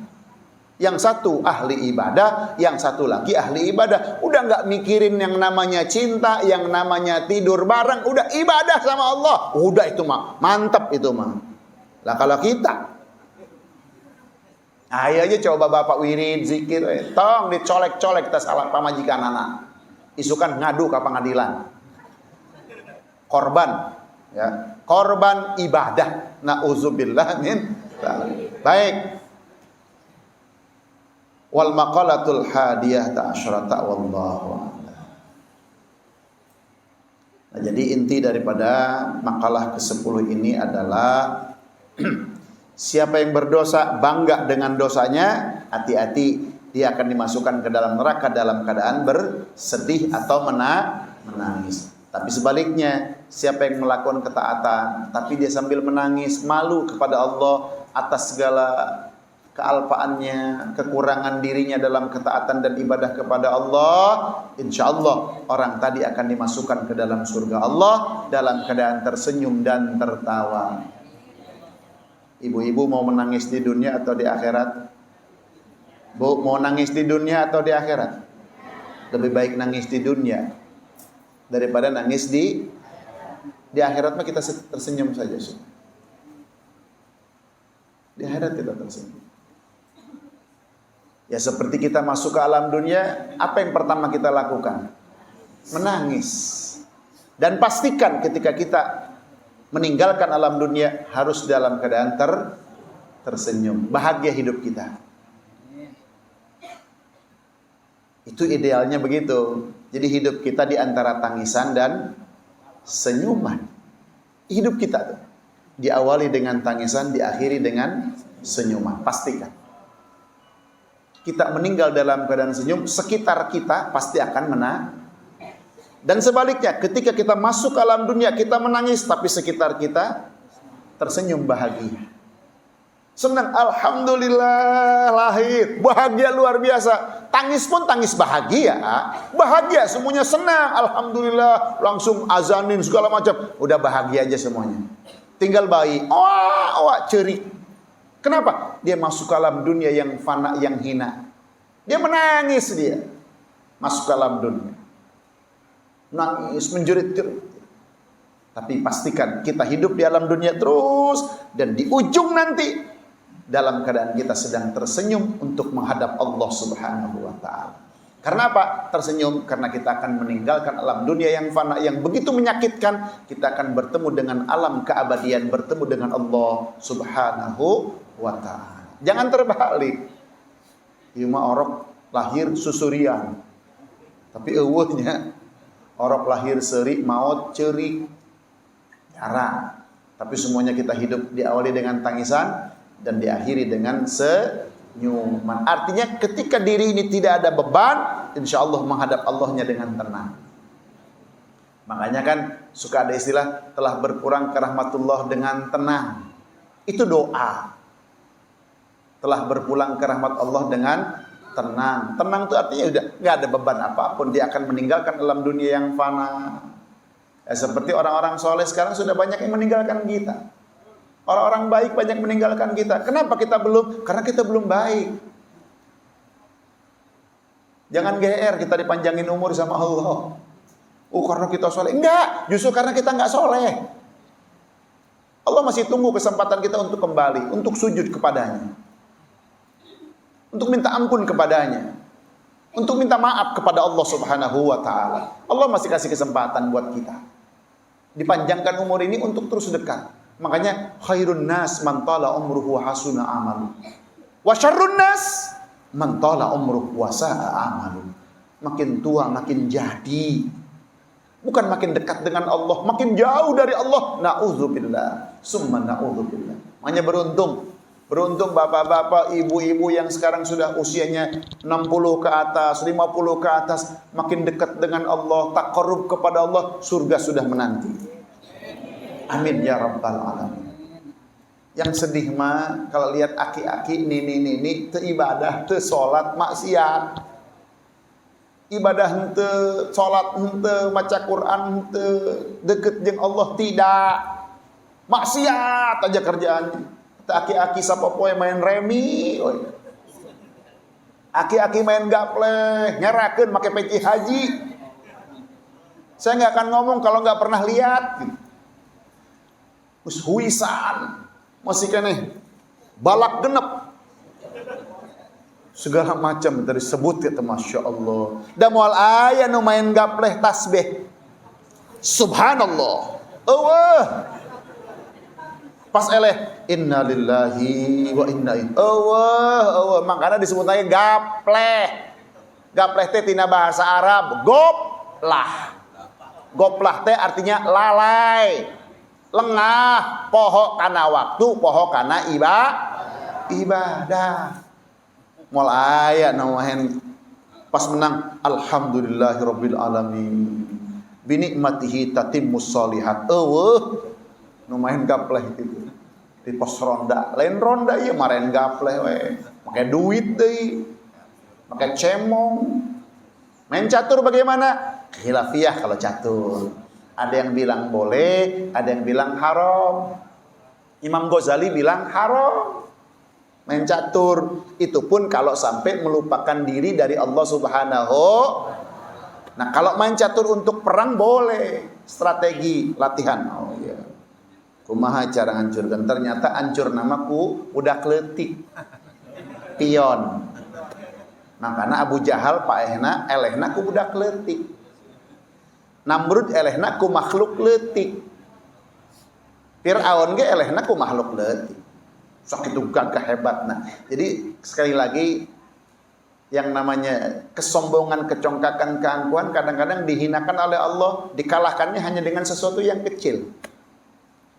Yang satu ahli ibadah, yang satu lagi ahli ibadah. Udah nggak mikirin yang namanya cinta, yang namanya tidur bareng. Udah ibadah sama Allah. Udah itu mah, mantap itu mah. Lah kalau kita, ayo aja coba bapak wirid zikir, tong dicolek-colek kita salah pamajikan anak, isukan ngadu ke pengadilan, korban, ya korban ibadah, nauzubillah min. Baik. Wal maqalatul hadiyah ta'asyrata wallahu a'lam. Nah, jadi inti daripada makalah ke-10 ini adalah siapa yang berdosa bangga dengan dosanya, hati-hati dia akan dimasukkan ke dalam neraka dalam keadaan bersedih atau menangis. Tapi sebaliknya, siapa yang melakukan ketaatan tapi dia sambil menangis, malu kepada Allah atas segala kealpaannya, kekurangan dirinya dalam ketaatan dan ibadah kepada Allah, insya Allah orang tadi akan dimasukkan ke dalam surga Allah dalam keadaan tersenyum dan tertawa. Ibu-ibu mau menangis di dunia atau di akhirat? Bu, mau nangis di dunia atau di akhirat? Lebih baik nangis di dunia daripada nangis di akhirat. Mah kita tersenyum saja. Di akhirat kita tersenyum. Ya seperti kita masuk ke alam dunia, apa yang pertama kita lakukan? Menangis. Dan pastikan ketika kita meninggalkan alam dunia harus dalam keadaan tersenyum, bahagia hidup kita. Itu idealnya begitu. Jadi hidup kita di antara tangisan dan senyuman. Hidup kita tuh diawali dengan tangisan, diakhiri dengan senyuman. Pastikan. kita meninggal dalam keadaan senyum, sekitar kita pasti akan menang. Dan sebaliknya, ketika kita masuk ke alam dunia, kita menangis, tapi sekitar kita tersenyum bahagia. Senang, alhamdulillah lahir, bahagia luar biasa. Tangis pun tangis bahagia, bahagia semuanya senang, alhamdulillah. Langsung azanin segala macam, udah bahagia aja semuanya. Tinggal bayi, cerik. Kenapa? Dia masuk ke alam dunia yang fana, yang hina. Dia menangis dia, masuk ke alam dunia, nangis menjerit-jerit. Tapi pastikan kita hidup di alam dunia terus, dan di ujung nanti dalam keadaan kita sedang tersenyum untuk menghadap Allah Subhanahu wa ta'ala. Karena apa? Tersenyum karena kita akan meninggalkan alam dunia yang fana, yang begitu menyakitkan. Kita akan bertemu dengan alam keabadian, bertemu dengan Allah Subhanahu wa ta'ala. Jangan terbalik. Ima orok lahir susurian, tapi eueuhnya orok lahir seri maut cerik. Jarang. Tapi semuanya kita hidup diawali dengan tangisan dan diakhiri dengan senyuman. Artinya ketika diri ini tidak ada beban, insya Allah menghadap Allahnya dengan tenang. Makanya kan suka ada istilah telah berkurang ke rahmatullah dengan tenang. Itu doa. Telah berpulang ke rahmat Allah dengan tenang. Tenang itu artinya udah nggak ada beban apapun. Dia akan meninggalkan alam dunia yang fana. Seperti orang-orang soleh sekarang sudah banyak yang meninggalkan kita. Orang-orang baik banyak meninggalkan kita. Kenapa kita belum? Karena kita belum baik. Jangan GR kita dipanjangin umur sama Allah. Karena kita soleh. Enggak, justru karena kita enggak soleh. Allah masih tunggu kesempatan kita untuk kembali, untuk sujud kepadanya, untuk minta ampun kepadanya, untuk minta maaf kepada Allah Subhanahu wa ta'ala. Allah masih kasih kesempatan buat kita. Dipanjangkan umur ini untuk terus dekat. Makanya khairun nas man tala umruhu wa hasuna amalu. Wa syarrun nas man tala umruhu wa sa'a amalu. Makin tua makin jadi. Bukan makin dekat dengan Allah, makin jauh dari Allah. Na'udzubillah, summa na'udzubillah. Makanya beruntung bapak-bapak, ibu-ibu yang sekarang sudah usianya 60 ke atas, 50 ke atas, makin dekat dengan Allah, taqarrub kepada Allah, surga sudah menanti. Amin ya rabbal alamin. Yang sedih mah kalau lihat aki-aki nini teu ibadah, teu salat, maksiat. Ibadah henteu, salat henteu, maca Quran henteu, deket jeung Allah tidak. Maksiat aja kerjaannya. Aki-aki sapopoe main remi, aki-aki main gapleh, nyerakeun make peci haji. Saya nggak akan ngomong kalau nggak pernah lihat. Huisan, masih keneh, balak genep, segala macam dari sebut kita, masya Allah. Dan mual aya nu main gapleh tasbih, subhanallah, pas eleh inna lillahi wa inna ilaihi makanya disebut aja gapleh teh tina bahasa Arab goplah teh artinya lalai, lengah, poho kana waktu, poho kana ibadah. Moal aya nu pas menang alhamdulillahirabbil alamin bi nikmatihi tatimmus sholihat. Nu main gapleh gitu di pos ronda, lain ronda ieu maren gapleh we, make duit deui, make cemong. Main catur bagaimana? Khilafiyah kalau catur. Ada yang bilang boleh, ada yang bilang haram. Imam Ghazali bilang haram main catur. Itu pun kalau sampai melupakan diri dari Allah Subhanahu. Nah, kalau main catur untuk perang boleh, strategi latihan. Oh iya. Kumaha cara hancurkan? Ternyata hancur namaku udah kletik. Pion. Makanya Abu Jahal paehna elehna ku budak kletik. Namrud elehna ku makhluk leutik. Fir'aun ge elehna ku makhluk leutik. Sok itu gagah hebatna. Jadi sekali lagi yang namanya kesombongan, kecongkakan, keangkuhan kadang-kadang dihinakan oleh Allah, dikalahkannya hanya dengan sesuatu yang kecil.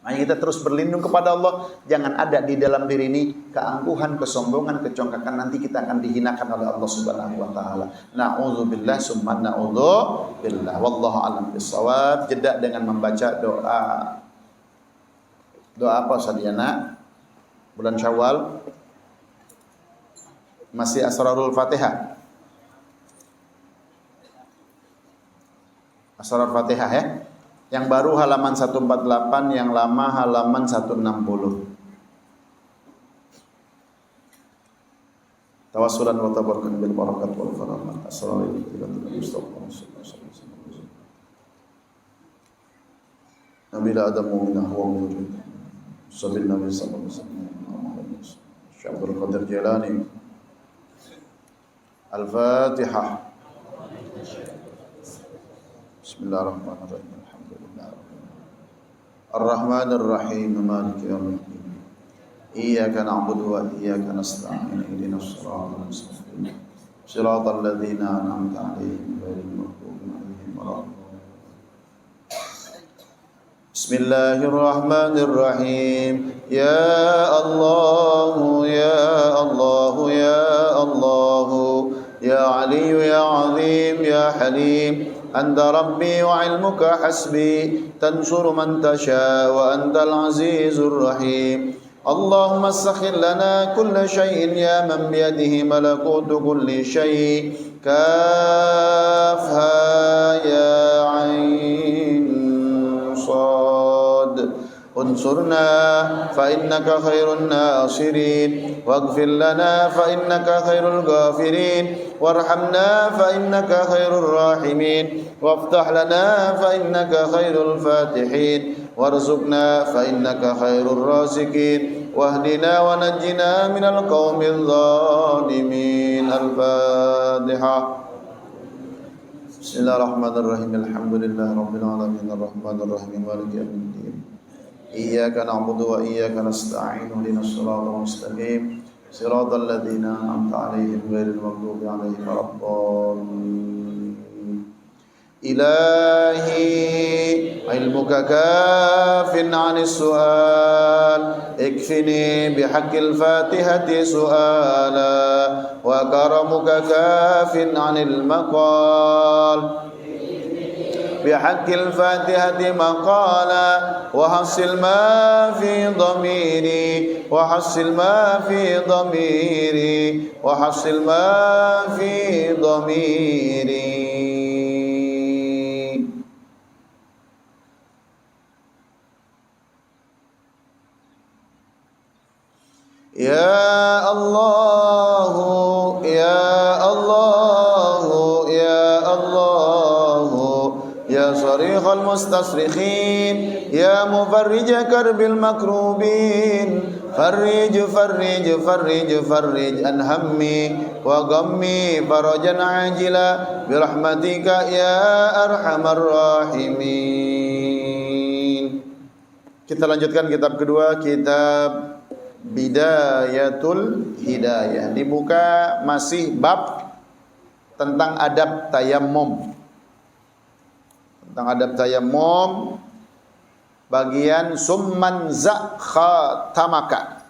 Makanya kita terus berlindung kepada Allah. Jangan ada di dalam diri ini keangkuhan, kesombongan, kecongkakan. Nanti kita akan dihinakan oleh Allah Subhanahu wa taala. Na'udzubillah summa na'udzubillah. Wallahu a'lam bissawab. Jeda dengan membaca doa. Doa apa Sadiana? Bulan Syawal. Masih Asrarul Fatihah. Asrar Fatihah ya. Yang baru halaman 148, yang lama halaman 160. Tawassulan wa tabarrukan bil barakat wal faramat. Assalamualaikum warahmatullahi wabarakatuh. Nabi Adam mu'minah wa mu'min. Sabil Nabi sallallahu alaihi wasallam. Syekh Abdul Qadir Jilani. Al-Fatihah. Bismillahirrahmanirrahim. Ar-Rahmanir Rahim. Maliki yaumiddin. Iyyaka na'budu wa iyyaka nasta'in. Ihdinas siratal mustaqim. Shiratal ladzina an'amta 'alaihim ghairil maghdubi 'alaihim waladdallin. Bismillahirrahmanirrahim. Ya Allah, ya Allah, ya Allah, ya Ali, ya Azim, ya Halim. Anta Rabbi wa ilmuka hasbi. Tansuru man tasha wa antal azizur rahim. Allahumma sakhir lana kulla syai'in ya man biyadihi malakutu kulli syai'. Kafha ya ain sad. Unsurna fa innaka khairun nasirin. Waghfir lana fa innaka khairul ghafirin. Warhamna fa innaka khairur rahimin. Waftah lana fa innaka khairul fatihin. Warzuqna fa innaka khairur raziqin. Wahdina wa najjina minal qaumil zalimin. Al-Fatihah. Bismillahirrahmanirrahim. Alhamdulillahi rabbil alamin. Arrahmanir rahim. Maliki yaumiddin. Iyyaka na'budu wa iyyaka nasta'in. Ihdinas siratal mustaqim. Siratal ladzina an'amta 'alaihim ghairil maghdubi 'alaihim waladdallin. Ilahi ilmuka kafin 'anis su'al. Ikfini bihaqqil fatihati su'ala. Wa karamuka kafin 'anil maqal. بحق الفاتحة مقالا وحصل ما في ضميري وحصل ما في ضميري وحصل ما في ضميري. يا الله يا الله يا الله يا صريخ المستصرخين يا مفرج كرب المكروبين فرج فرج فرج فرج عن همي وغمي فرجا عاجلا برحمتك يا أرحم الراحمين. Kita lanjutkan kitab kedua, kitab Bidayatul Hidayah. Dibuka masih bab tentang adab tayammum. Tentang adab tayammum, bagian summan zakhatamaka.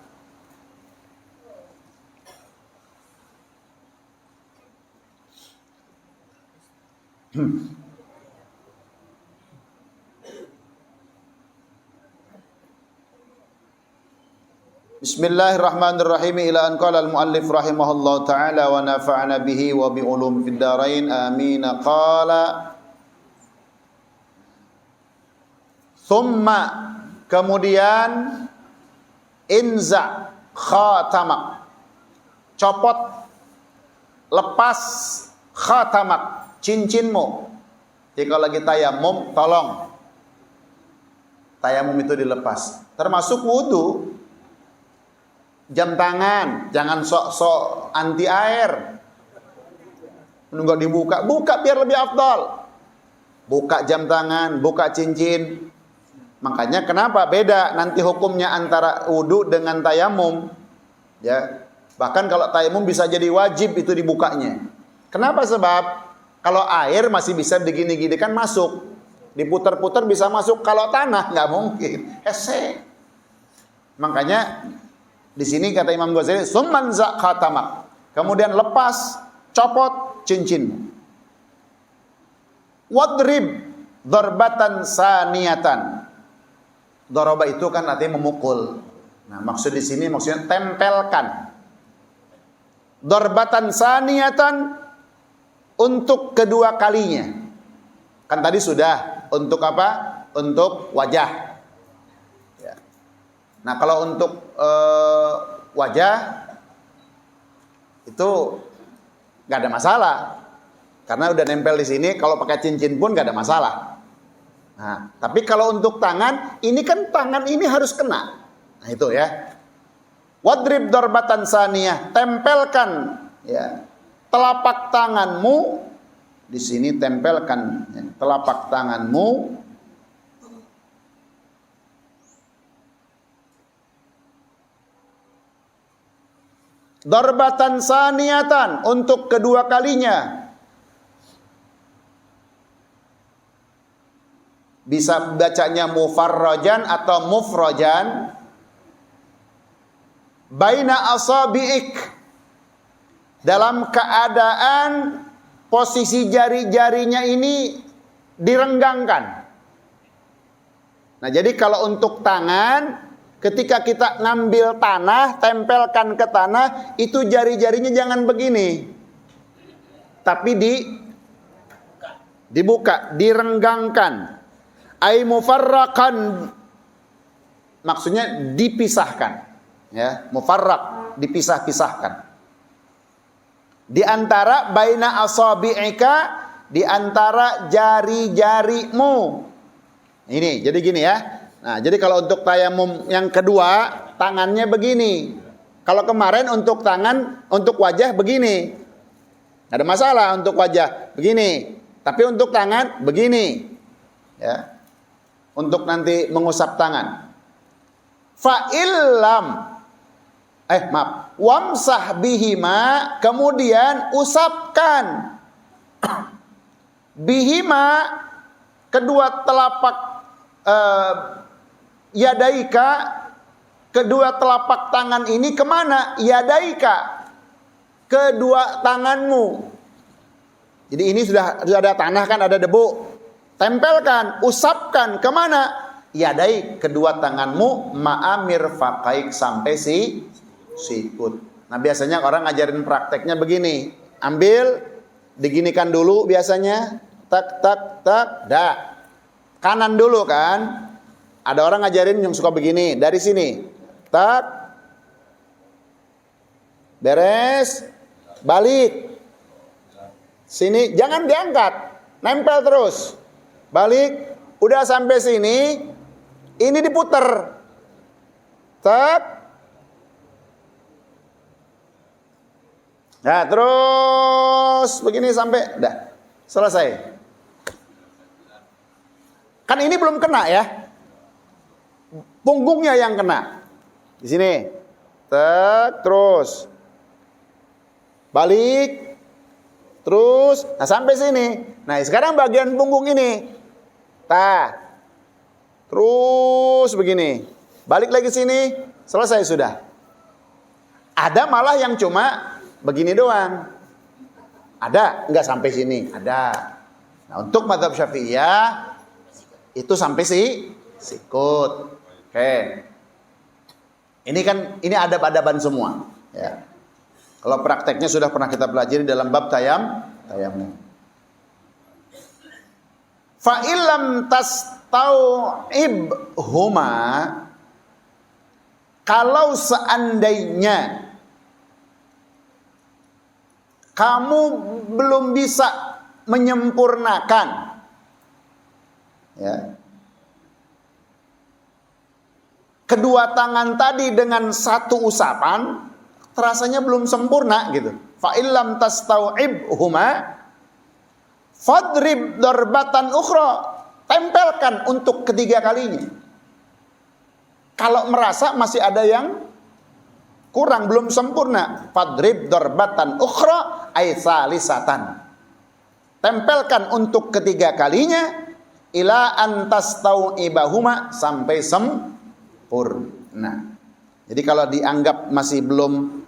Bismillahirrahmanirrahim. Ila an qala al-muallif rahimahullah ta'ala wa nafa'ana bihi wa bi ulum fid darain amin. Qala thumma, kemudian inza khatamak, copot, lepas khatamak, cincinmu. Jika lagi tayamum, tolong tayamum itu dilepas. Termasuk wudu. Jam tangan, jangan sok-sok anti air. Nunggu dibuka, buka biar lebih afdal. Buka jam tangan, buka cincin. Makanya kenapa beda nanti hukumnya antara wudu dengan tayamum? Ya, bahkan kalau tayamum bisa jadi wajib itu dibukanya. Kenapa? Sebab kalau air masih bisa begini-gini kan masuk. diputar-putar bisa masuk. Kalau tanah nggak mungkin. Hese. Makanya di sini kata Imam Ghazali, summan za khatamak. Kemudian lepas, copot cincinmu. Wadrib darbatan saniyatan. Daraba itu kan artinya memukul. Nah, maksud di sini maksudnya tempelkan. Darbatan saniyatan, untuk kedua kalinya. Kan tadi sudah untuk apa? Untuk wajah. Ya. Nah, kalau untuk wajah itu nggak ada masalah. Karena udah nempel di sini, kalau pakai cincin pun gak ada masalah. Nah, tapi kalau untuk tangan, ini kan tangan ini harus kena. Nah, itu ya. Wadrib darbatan saniyah, tempelkan ya telapak tanganmu di sini, tempelkan ya, telapak tanganmu darbatan saniyatan, untuk kedua kalinya. Bisa bacanya mufarrajan atau mufrajan. Baina asabi'ik, dalam keadaan posisi jari-jarinya ini direnggangkan. Nah, jadi kalau untuk tangan, ketika kita ngambil tanah, tempelkan ke tanah, itu jari-jarinya jangan begini. Tapi dibuka, direnggangkan. Ai mufarraqan, maksudnya dipisahkan. Ya, mufarraq, dipisah-pisahkan. Di antara baina asabi'ika, di antara jari-jarimu. Ini, jadi gini ya. Nah, jadi kalau untuk tayamum yang kedua, tangannya begini. Kalau kemarin untuk tangan, untuk wajah begini. Nggak ada masalah untuk wajah begini. Tapi untuk tangan begini. Ya. Untuk nanti mengusap tangan. Fa'illam, wamsah bihima, kemudian usapkan bihima, kedua telapak yadaika, kedua telapak tangan ini kemana? Yadaika, kedua tanganmu. Jadi ini sudah ada tanah kan, ada debu. Tempelkan, usapkan kemana? Yadai, kedua tanganmu, ma'amir faqaik, sampai sikut. Nah, biasanya orang ngajarin prakteknya begini. Ambil, diginikan dulu biasanya. Tak, tak, tak, dah. Kanan dulu kan. Ada orang ngajarin yang suka begini. Dari sini. Tak. Beres. Balik. Sini. Jangan diangkat. Nempel terus. Balik. Udah sampai sini. Ini diputer. Tak. Nah, terus begini sampai dah selesai. Kan ini belum kena ya. Punggungnya yang kena. Di sini. Tak, terus. Balik. Terus, nah sampai sini. Nah, sekarang bagian punggung ini. Tah. Terus begini. Balik lagi sini, selesai sudah. Ada malah yang cuma begini doang. Ada, enggak sampai sini. Ada. Nah, untuk mazhab Syafi'iyah itu sampai sikut. Oke. Ini kan adab-adaban semua, ya. Kalau prakteknya sudah pernah kita pelajari dalam bab tayamum. Fa illam tastau'ib huma, kalau seandainya kamu belum bisa menyempurnakan, ya, kedua tangan tadi dengan satu usapan, terasanya belum sempurna gitu. Fa illam tastau'ib huma fadrib darbatan ukhra, tempelkan untuk ketiga kalinya. Kalau merasa masih ada yang kurang, belum sempurna, fadrib darbatan ukhra ay salisatan, tempelkan untuk ketiga kalinya. ila antastau'ibahuma, sampai sempurna. Jadi kalau dianggap masih belum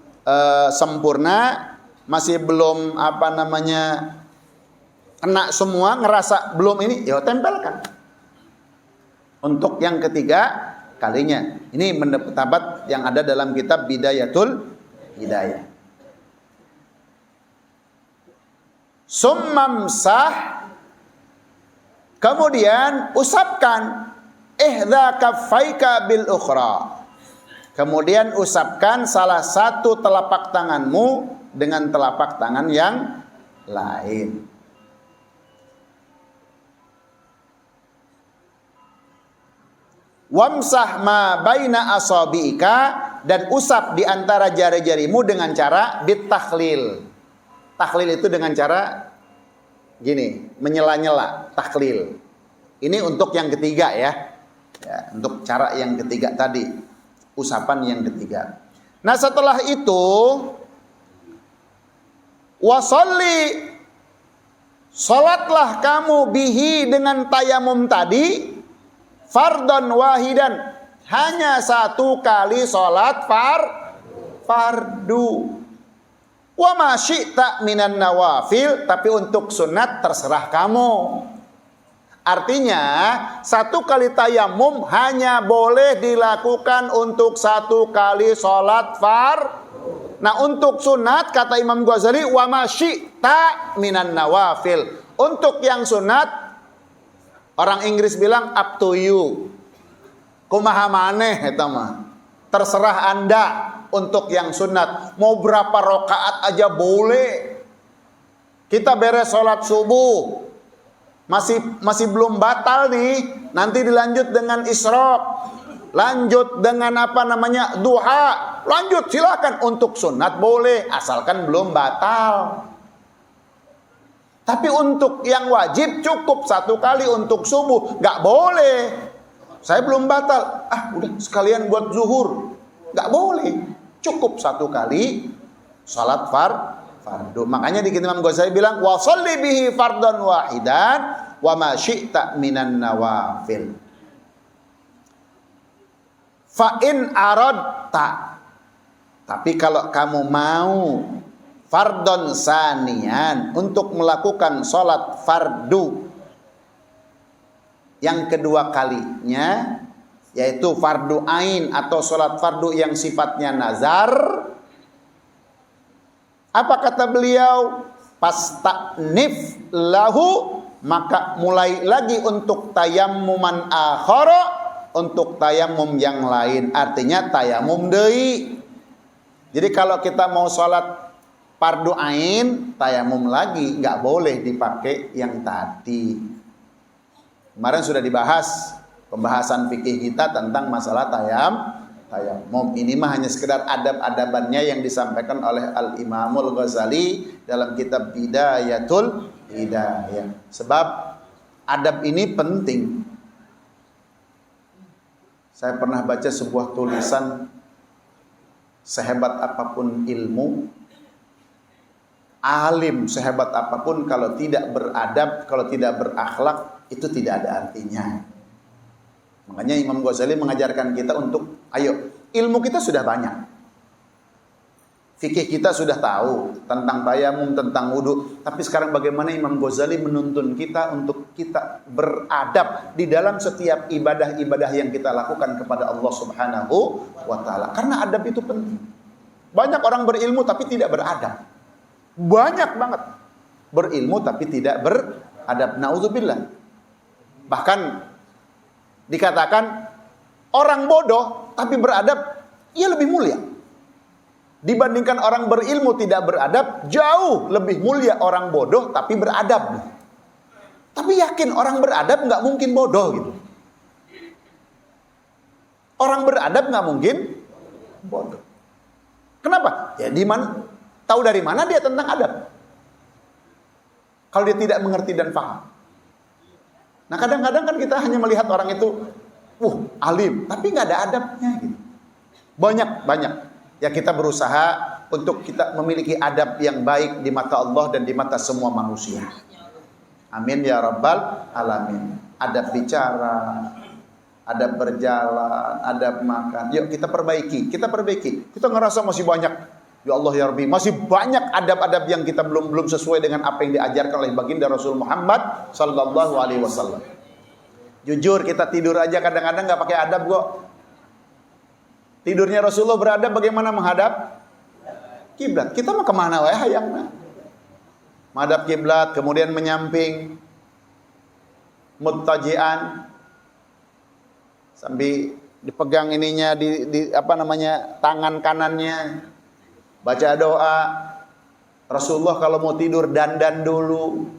sempurna, masih belum kena semua, ngerasa belum ini, ya tempelkan. Untuk yang ketiga kalinya. Ini pendapat yang ada dalam kitab Bidayatul Hidayah. Summamsah, kemudian usapkan ihda kaffaika bil ukhra. Kemudian usapkan salah satu telapak tanganmu dengan telapak tangan yang lain. Wamsah ma baina asabiika, dan usap di antara jari-jarimu dengan cara bitakhlil. Takhlil itu dengan cara gini, menyela-nyela, takhlil. Ini untuk yang ketiga ya, untuk cara yang ketiga tadi, usapan yang ketiga. Nah setelah itu wasolli, salatlah kamu bihi, dengan tayamum tadi, fardon wahidan, hanya satu kali salat fardu. Wa ma syi'ta minan nawafil, tapi untuk sunat terserah kamu. Artinya satu kali tayamum hanya boleh dilakukan untuk satu kali salat Nah untuk sunat kata Imam Ghazali, wa ma syi'ta minan nawafil. Untuk yang sunat, orang Inggris bilang up to you. Kumaha maneh eta mah. Terserah Anda untuk yang sunat. Mau berapa rakaat aja boleh. Kita beres sholat subuh, masih belum batal nih. Nanti dilanjut dengan isyraq, lanjut dengan duha. Lanjut silakan, untuk sunat boleh asalkan belum batal. Tapi untuk yang wajib cukup satu kali untuk subuh, nggak boleh. Saya belum batal, udah sekalian buat zuhur, nggak boleh. Cukup satu kali salat fardu. Makanya di Imam Ghazali bilang wa sholli bihi fardhan wahidan wa ma syi'ta minan nawafil. Fa in aradta, tapi kalau kamu mau fardhon sanian, untuk melakukan salat fardu yang kedua kalinya, yaitu fardu ain atau salat fardu yang sifatnya nazar. Apa kata beliau? Pastanif lahu, maka mulai lagi untuk tayammuman akhara, untuk tayamum yang lain. Artinya tayamum deui. Jadi kalau kita mau salat fardu ain, tayamum lagi, nggak boleh dipakai yang tadi. Kemarin sudah dibahas pembahasan fikih kita tentang masalah tayamum. Ini mah hanya sekedar adab-adabannya yang disampaikan oleh Al-Imamul Ghazali dalam kitab Bidayatul Hidayah. Sebab adab ini penting. Saya pernah baca sebuah tulisan, sehebat apapun ilmu, alim sehebat apapun, kalau tidak beradab, kalau tidak berakhlak, itu tidak ada artinya. Makanya Imam Ghazali mengajarkan kita untuk, ayo, ilmu kita sudah banyak, fikih kita sudah tahu tentang tayamum, tentang wudu, tapi sekarang bagaimana Imam Ghazali menuntun kita untuk kita beradab di dalam setiap ibadah-ibadah yang kita lakukan kepada Allah Subhanahu wa ta'ala. Karena adab itu penting. Banyak orang berilmu tapi tidak beradab. Banyak banget berilmu tapi tidak beradab. Nauzubillah. Bahkan dikatakan orang bodoh tapi beradab, ia lebih mulia dibandingkan orang berilmu tidak beradab. Jauh lebih mulia orang bodoh tapi beradab. Tapi yakin orang beradab nggak mungkin bodoh gitu. Orang beradab nggak mungkin bodoh. Kenapa? Ya tahu dari mana dia tentang adab kalau dia tidak mengerti dan paham. Nah kadang-kadang kan kita hanya melihat orang itu alim tapi nggak ada adabnya gitu. Banyak ya, kita berusaha untuk kita memiliki adab yang baik di mata Allah dan di mata semua manusia. Amin ya rabbal alamin. adab bicara, adab berjalan, adab makan. Yuk kita perbaiki. Kita ngerasa masih banyak. Ya Allah ya Rabbi, masih banyak adab-adab yang kita belum sesuai dengan apa yang diajarkan oleh baginda Rasul Muhammad sallallahu alaihi wasallam. Jujur kita tidur aja kadang-kadang nggak pakai adab kok. Tidurnya Rasulullah beradab bagaimana menghadap kiblat. Kita mau kemana wae hayangna? Menghadap kiblat, kemudian menyamping, muttajian, sambil dipegang ininya di tangan kanannya, baca doa. Rasulullah kalau mau tidur dandan dulu,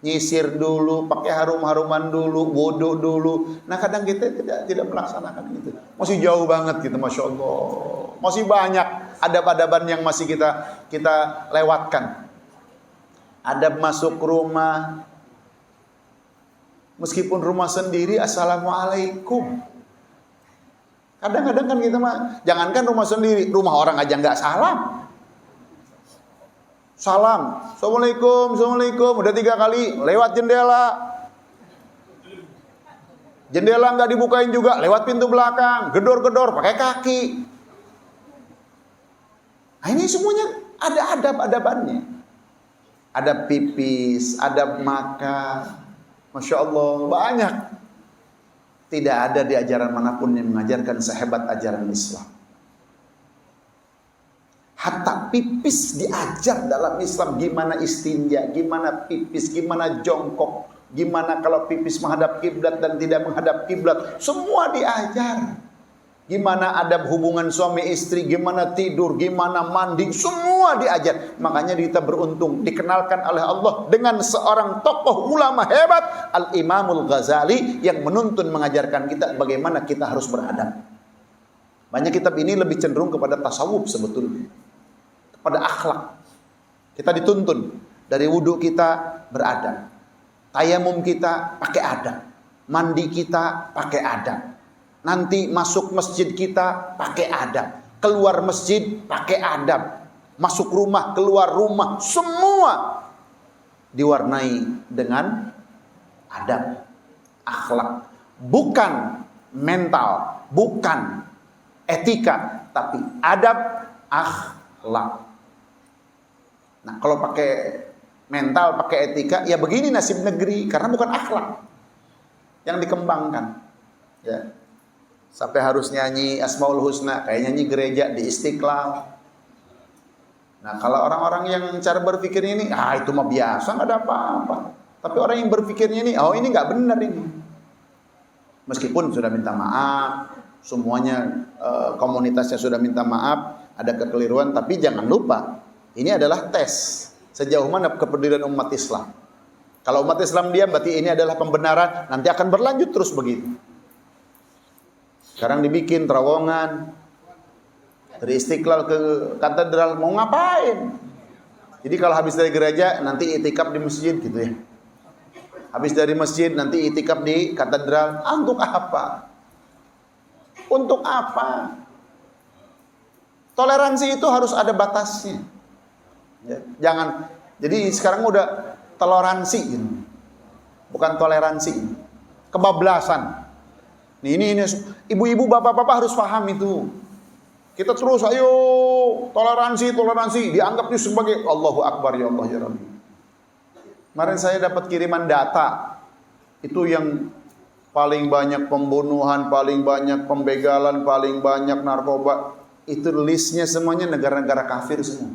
nyisir dulu, pakai harum-haruman dulu, wudu dulu. Nah kadang kita tidak melaksanakan itu. Masih jauh banget gitu, Masya Allah. Masih banyak adab-adaban yang masih kita lewatkan. Adab masuk rumah, meskipun rumah sendiri, assalamualaikum. Kadang-kadang kan kita jangankan rumah sendiri, rumah orang aja nggak salam. Salam, assalamualaikum, udah 3 kali lewat jendela. Jendela nggak dibukain juga, lewat pintu belakang, gedor-gedor pakai kaki. Nah ini semuanya ada adab-adabannya. Adab pipis, adab makan. Masya Allah, banyak. Tidak ada di ajaran manapun yang mengajarkan sehebat ajaran Islam. Hatta pipis diajar dalam Islam. Gimana istinja, gimana pipis, gimana jongkok, gimana kalau pipis menghadap kiblat dan tidak menghadap kiblat. Semua diajar. Gimana adab hubungan suami istri, gimana tidur, gimana mandi, semua diajar. Makanya kita beruntung dikenalkan oleh Allah dengan seorang tokoh ulama hebat, Al-Imamul Ghazali, yang menuntun mengajarkan kita bagaimana kita harus beradab. Banyak kitab ini lebih cenderung kepada tasawuf sebetulnya, kepada akhlak. Kita dituntun dari wudhu kita beradab, tayamum kita pakai adab, mandi kita pakai adab. Nanti masuk masjid kita pakai adab, keluar masjid pakai adab, masuk rumah, keluar rumah, semua diwarnai dengan adab, akhlak. Bukan mental, bukan etika, tapi adab, akhlak. Nah kalau pakai mental, pakai etika, ya begini nasib negeri, karena bukan akhlak yang dikembangkan. Ya. Sampai harus nyanyi Asmaul Husna, kayak nyanyi gereja di Istiqlal. Nah kalau orang-orang yang cara berpikirnya ini, itu mah biasa, nggak ada apa-apa. Tapi orang yang berpikirnya ini, ini nggak benar ini. Meskipun sudah minta maaf, semuanya komunitasnya sudah minta maaf, ada kekeliruan, tapi jangan lupa, ini adalah tes sejauh mana kepedulian umat Islam. Kalau umat Islam diam, berarti ini adalah pembenaran, nanti akan berlanjut terus begitu. Sekarang dibikin terowongan dari Istiqlal ke katedral, mau ngapain? Jadi kalau habis dari gereja nanti itikaf di masjid gitu ya. Habis dari masjid nanti itikaf di katedral. Untuk apa? Untuk apa? Toleransi itu harus ada batasnya. Ya, jangan. Jadi sekarang udah toleransi gitu. Bukan toleransi. Kebablasan. Ini ibu-ibu, bapak-bapak harus paham itu. Kita terus ayo toleransi dianggapnya sebagai Allahu Akbar ya Allah ya Rabbi. Kemarin saya dapat kiriman data. Itu yang paling banyak pembunuhan, paling banyak pembegalan, paling banyak narkoba. Itu listnya semuanya negara-negara kafir semua.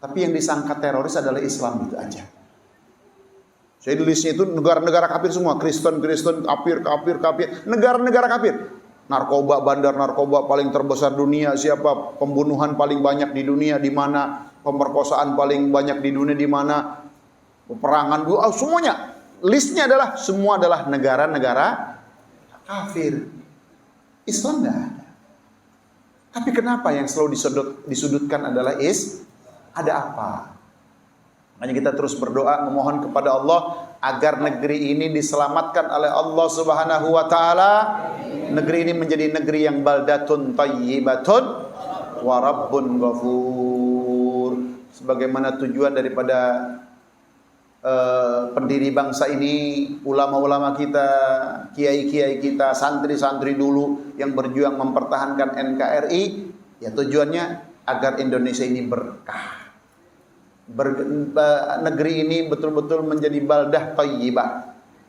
Tapi yang disangka teroris adalah Islam, itu aja. Saya di listnya itu negara-negara kafir semua, Kristen, kafir, negara-negara kafir. Narkoba, bandar narkoba paling terbesar dunia, siapa? Pembunuhan paling banyak di dunia di mana? Pemerkosaan paling banyak di dunia di mana? Peperangan, semuanya. Listnya adalah semua adalah negara-negara kafir. Islam enggak ada. Tapi kenapa yang selalu disudutkan adalah ada apa? Makanya kita terus berdoa memohon kepada Allah agar negeri ini diselamatkan oleh Allah Subhanahu wa taala. Negeri ini menjadi negeri yang baldatun thayyibatun wa rabbun ghafur. Sebagaimana tujuan daripada pendiri bangsa ini, ulama-ulama kita, kiai-kiai kita, santri-santri dulu yang berjuang mempertahankan NKRI, ya tujuannya agar Indonesia ini berkah. Negeri ini betul-betul menjadi baldah thayyibah,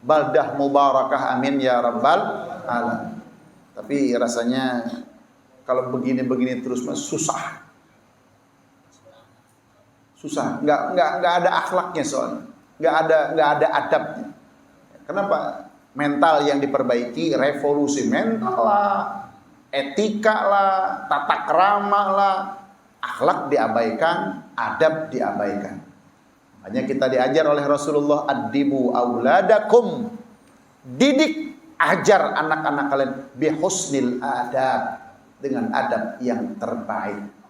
baldah mubarakah, amin ya rabbal alamin. Tapi rasanya kalau begini-begini terus susah. Nggak ada akhlaknya soalnya. Nggak ada adabnya. Kenapa? Mental yang diperbaiki, revolusi mental lah, etika lah, tata krama lah, akhlak diabaikan, adab diabaikan. Makanya kita diajar oleh Rasulullah, addibu auladakum, didik, ajar anak-anak kalian bihusnil adab, dengan adab yang terbaik.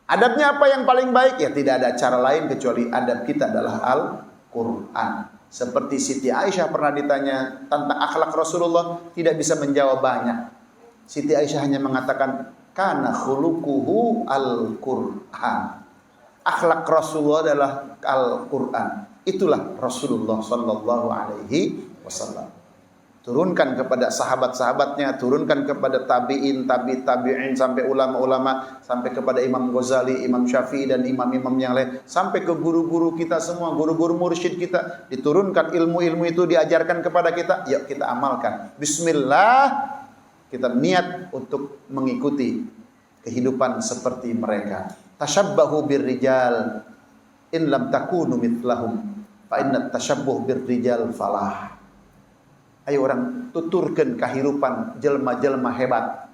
Adabnya apa yang paling baik? Ya tidak ada cara lain kecuali adab kita adalah Al-Quran. Seperti Siti Aisyah pernah ditanya tentang akhlak Rasulullah, tidak bisa menjawab banyak. Siti Aisyah hanya mengatakan, kana khuluquhu Al-Quran. Akhlak Rasulullah adalah Al-Quran. Itulah Rasulullah sallallahu alaihi wasallam. Turunkan kepada sahabat-sahabatnya, turunkan kepada tabi'in, tabi'in sampai ulama-ulama, sampai kepada Imam Ghazali, Imam Syafi'i dan imam-imam yang lain, sampai ke guru-guru kita semua, guru-guru mursyid kita, diturunkan ilmu-ilmu itu, diajarkan kepada kita, yuk kita amalkan. Bismillah, kita niat untuk mengikuti kehidupan seperti mereka. Tashabbahu birrijal in lam takunu mithlahum fa inna tashabbuh birrijal falah. Ayo orang tuturkan kehidupan jelma-jelma hebat,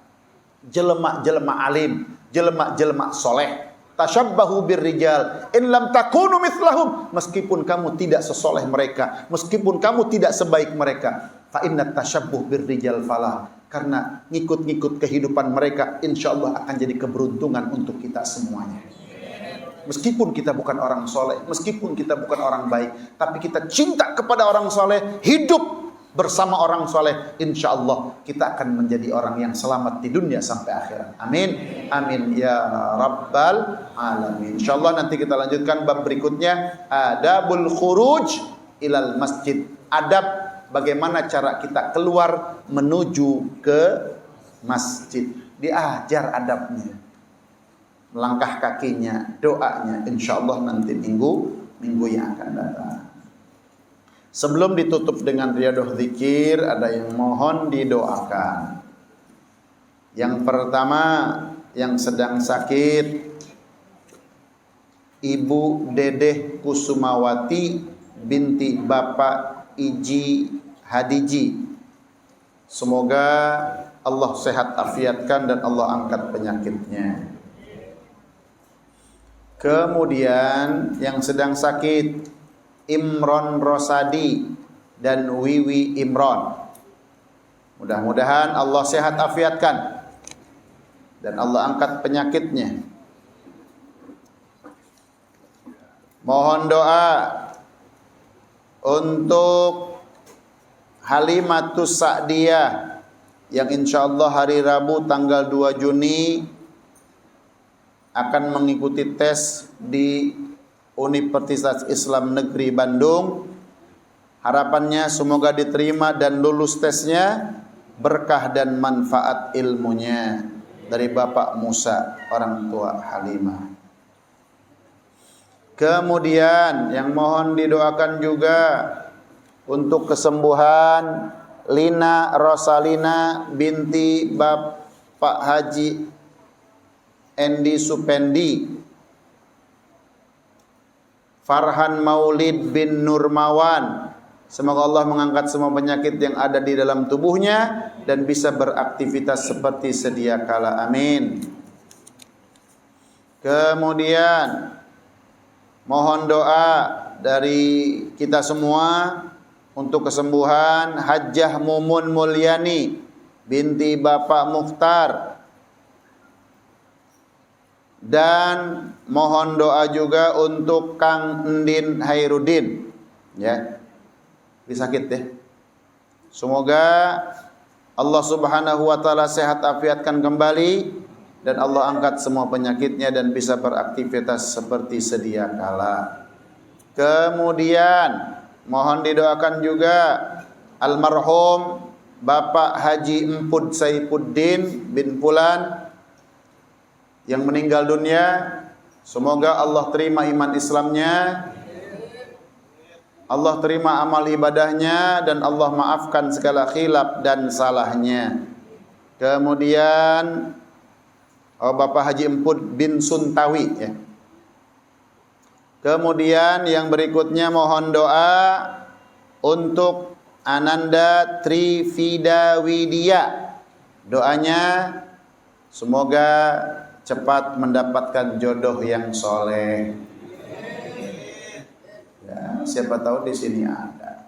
jelma-jelma alim, jelma-jelma soleh. Tashabbahu birrijal in lam takunu mithlahum, meskipun kamu tidak sesoleh mereka, meskipun kamu tidak sebaik mereka, fa inna tashabbuh birrijal falah, karena ngikut-ngikut kehidupan mereka insyaallah akan jadi keberuntungan untuk kita semuanya. Meskipun kita bukan orang soleh, meskipun kita bukan orang baik, tapi kita cinta kepada orang soleh, hidup bersama orang soleh, insya Allah kita akan menjadi orang yang selamat di dunia sampai akhirat. Amin, amin ya rabbal alamin. Insya Allah nanti kita lanjutkan bab berikutnya, adabul khuruj ilal masjid. Adab bagaimana cara kita keluar menuju ke masjid. Diajar adabnya, langkah kakinya, doanya. Insya Allah nanti minggu yang akan datang. Sebelum ditutup dengan riyadhah zikir, ada yang mohon didoakan. Yang pertama, yang sedang sakit, Ibu Dedeh Kusumawati binti Bapak Iji Hadiji. Semoga Allah sehat afiatkan dan Allah angkat penyakitnya. Kemudian yang sedang sakit, Imron Rosadi dan Wiwi Imron. Mudah-mudahan Allah sehat afiatkan dan Allah angkat penyakitnya. Mohon doa untuk Halimatus Sa'diyah yang insyaallah hari Rabu tanggal 2 Juni akan mengikuti tes di Universitas Islam Negeri Bandung. Harapannya semoga diterima dan lulus tesnya, berkah dan manfaat ilmunya dari Bapak Musa, orang tua Halimah. Kemudian yang mohon didoakan juga untuk kesembuhan Lina Rosalina binti Bapak Haji Endi Supendi, Farhan Maulid bin Nurmawan. Semoga Allah mengangkat semua penyakit yang ada di dalam tubuhnya dan bisa beraktivitas seperti sedia kala. Amin. Kemudian mohon doa dari kita semua untuk kesembuhan Hajjah Mumun Mulyani binti Bapak Mukhtar. Dan mohon doa juga untuk Kang Endin Hairudin, ya, sakit ya. Semoga Allah Subhanahu wa taala sehat afiatkan kembali dan Allah angkat semua penyakitnya dan bisa beraktivitas seperti sedia kala. Kemudian mohon didoakan juga almarhum Bapak Haji Empud Saifuddin bin Fulan yang meninggal dunia. Semoga Allah terima iman Islamnya, Allah terima amal ibadahnya, dan Allah maafkan segala khilaf dan salahnya. Kemudian Bapak Haji Empud bin Suntawi ya. Kemudian yang berikutnya mohon doa untuk Ananda Trivida Widya. Doanya semoga cepat mendapatkan jodoh yang soleh. Ya, siapa tahu di sini ada.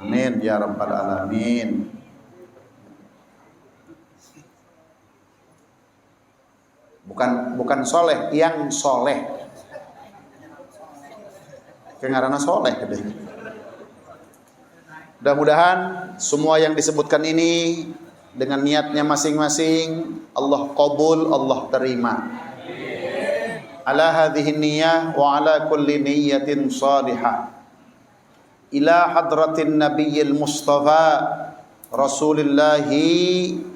Amin ya rabbal alamin. Bukan soleh, yang soleh. Kengarana soleh deh. Mudah-mudahan semua yang disebutkan ini dengan niatnya masing-masing Allah qabul, Allah terima. Ala hadhihi niyyah wa ala kulli niyyatin salihah. Ila hadratin nabiyil mustafa Rasulillah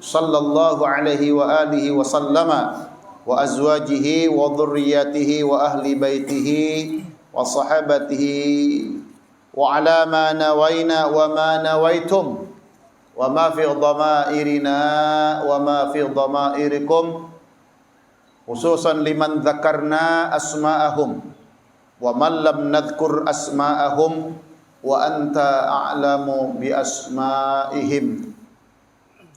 sallallahu alaihi wa alihi wa sallama wa azwajihi wa dhurriyyatihi wa ahli baitihi wa sahabatihi wa ala ma nawaina wa ma nawaitum wa ma fi dhamairina wa ma fi dhamairikum, khususan liman dzakarna asma'ahum wa man lam nadhkur asma'ahum wa anta a'lamu bi asma'ihim,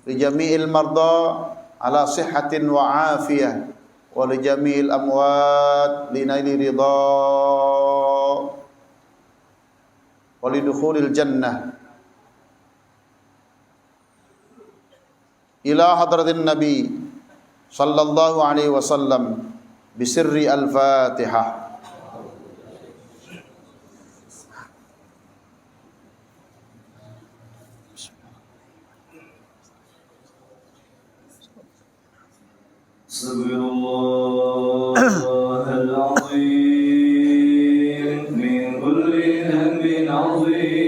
li jami'il marda ala sihhatin wa afiyah wa li jami'il amwat li naili ridha walidukhulil jannah. Ila hadratin Nabi sallallahu alaihi wasallam bisirri al-Fatihah. Subhanallahal azim min kulli dhanbin azim.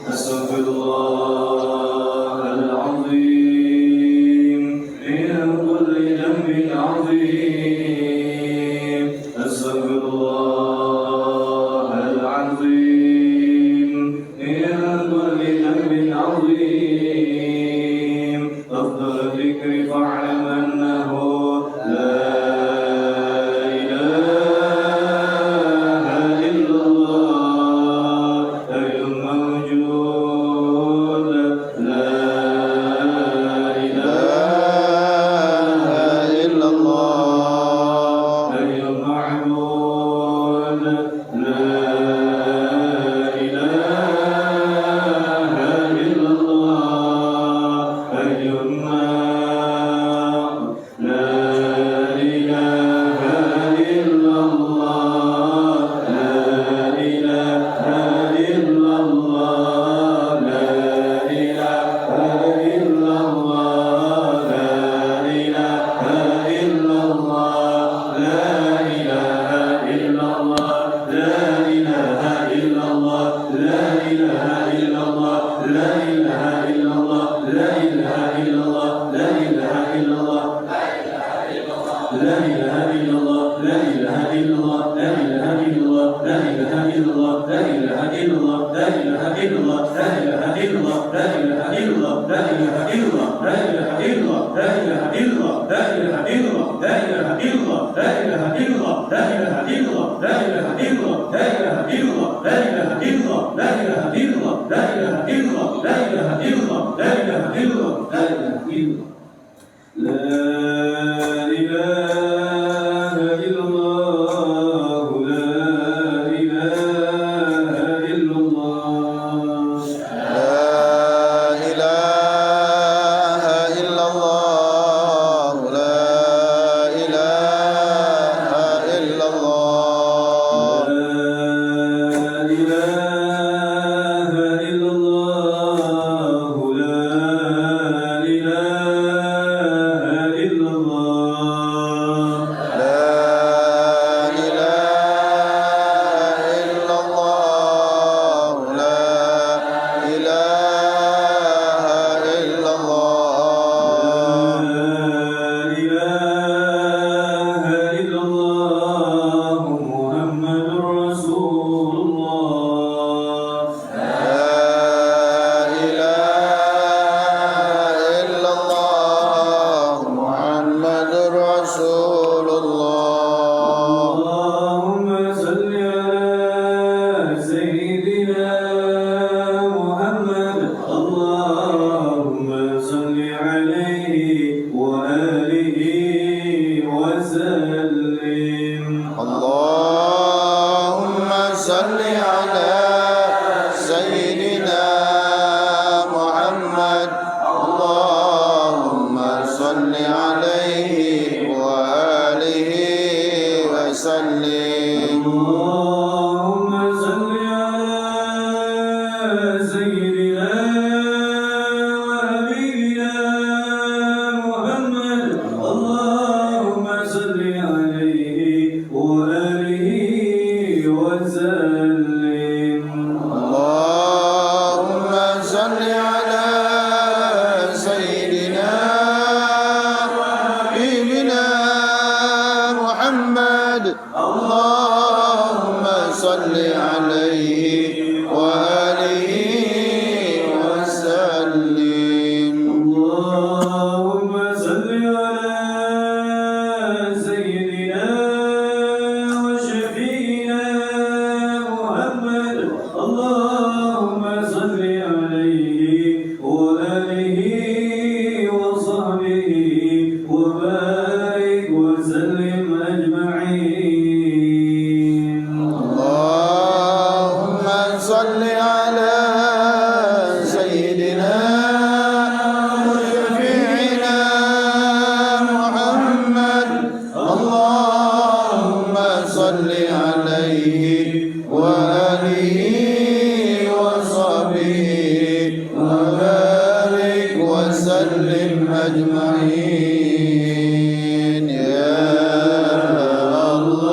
Astaghfirullahal azim min kulli dhanbin azim. Astaghfirullahal azim min kulli dhanbin azim. Afdal dzikri fa'lam annahu la وسلم. اللهم صل على سيدنا محمد. اللهم صل عليه وآله وسلم. اللهم صل على سيدنا ونبينا محمد. اللهم صل عليه وآله وسلم. اللهم صل على سيدنا وحبيبنا محمد. اللهم صل عليه وآله وسلم. اللهم صل على سيدنا وشفينا محمد. اللهم صل عليه وآله وصحبه وبارك وسلم أجمعين. اللهم صل على سيدنا وشفيعنا محمد. اللهم صل عليه وآله وصحبه وبارك وسلم أجمعين. يا الله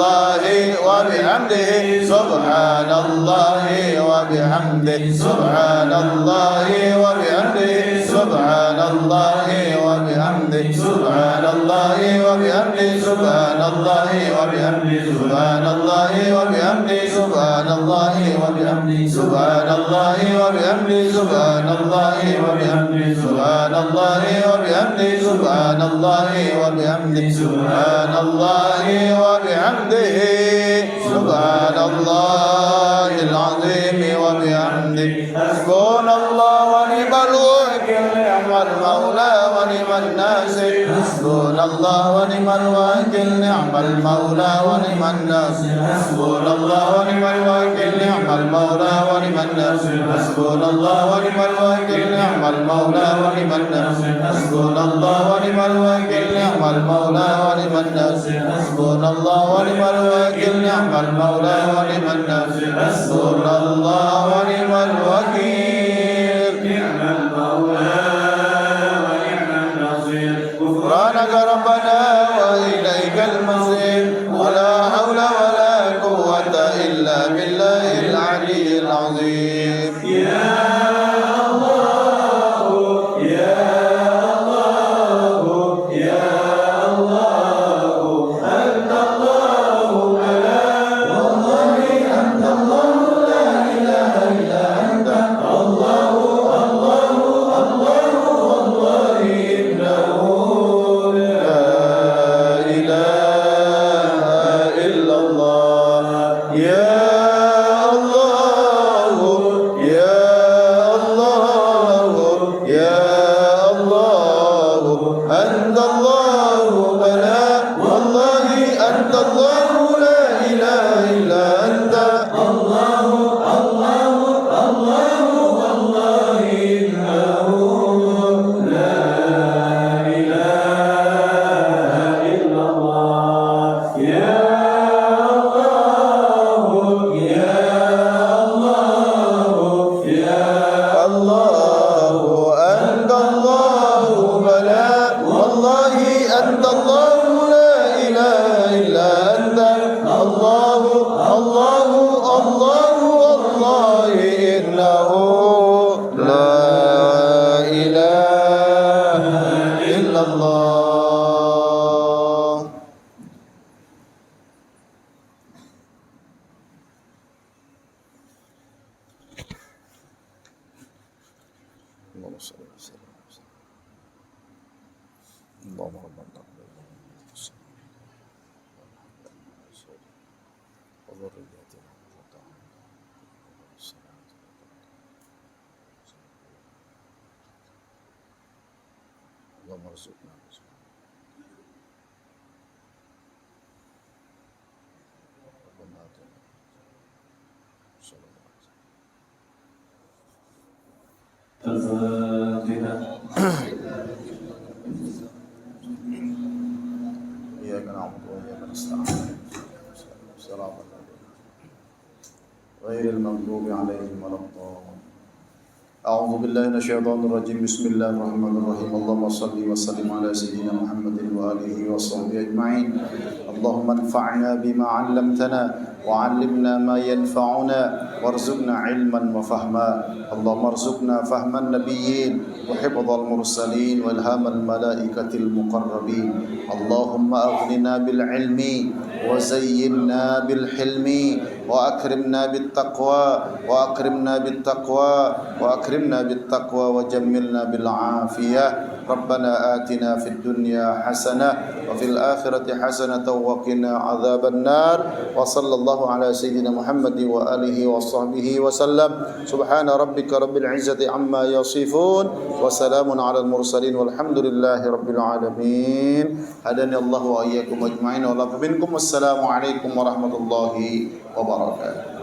الله وبحمده سبحان الله وبحمده سبحان الله وبحمده سبحان الله وبحمده سبحان الله وبحمده سبحان الله وبحمده سبحان الله وبحمده سبحان الله وبحمده سبحان الله وبحمده سبحان الله وبحمده سبحان الله وبحمده سبحان الله وبحمده سبحان الله وبحمده سبحان الله العظيم وبحمده حسبنا الله ونعم الوكيل نعم المولى ونعم الناصر حسبنا الله ونعم الوكيل نعم المولى ونعم الناصر حسبنا الله ونعم الوكيل نعم المولى ونعم الناصر حسبنا الله ونعم الوكيل نعم المولى ونعم الناصر حسبنا الله ونعم الوكيل نعم المولى ونعم الناصر حسبنا الله ونعم الوكيل نعم المولى ونعم الناصر حسبنا الله ونعم الوكيل نعم المولى ونعم الناصر غفرانك ربنا وإليك المصير ولا حول ولا قوة إلا بالله العلي العظيم يا الله يا الله يا الله أنت الله لا والله أنت الله لا إله إلا أنت الله الله الله والله إنه لا إله إلا الله يا الله يا الله يا الله أنت الله بلى والله أنت الله لا إله إلا أنت الله الله الله والله إنه لا إله إلا الله يا الله يا الله يا الله أنت الله بلى والله أنت الله لا إله إلا أنت الله الله الله والله إنه لا إله إلا الله. اللهم صل وسلم اللهم ربنا وذرياتنا اللهم ارزقنا ربنا آتنا صلى الله عليه وسلم. الفاتحة. إياك نعبد وإياك نستعين صراط الذين غير المغضوب عليهم ولا الضالين. أعوذ بالله من الشيطان الرجيم. بسم الله الرحمن الرحيم. اللهم صل وسلم على سيدنا محمد وآله وصحبه أجمعين. اللهم انفعنا بما علمتنا وعلمنا ما ينفعنا وارزقنا علما وفهما. اللهم ارزقنا فهم النبيين وحفظ المرسلين والهام الملائكة المقربين. اللهم أغننا بالعلم وزينا بالحلم وأكرمنا بالتقوى وجملنا بالعافية. ربنا آتنا في الدنيا حسنة وفي الآخرة حسنة وقنا عذاب النار. وصلى الله على سيدنا محمد وآله وصحبه وسلم. سبحان ربك رب العزة عما يصفون وسلام على المرسلين والحمد لله رب العالمين. هداني الله وإياكم أجمعين والله منكم. والسلام عليكم ورحمة الله wabarakatuh.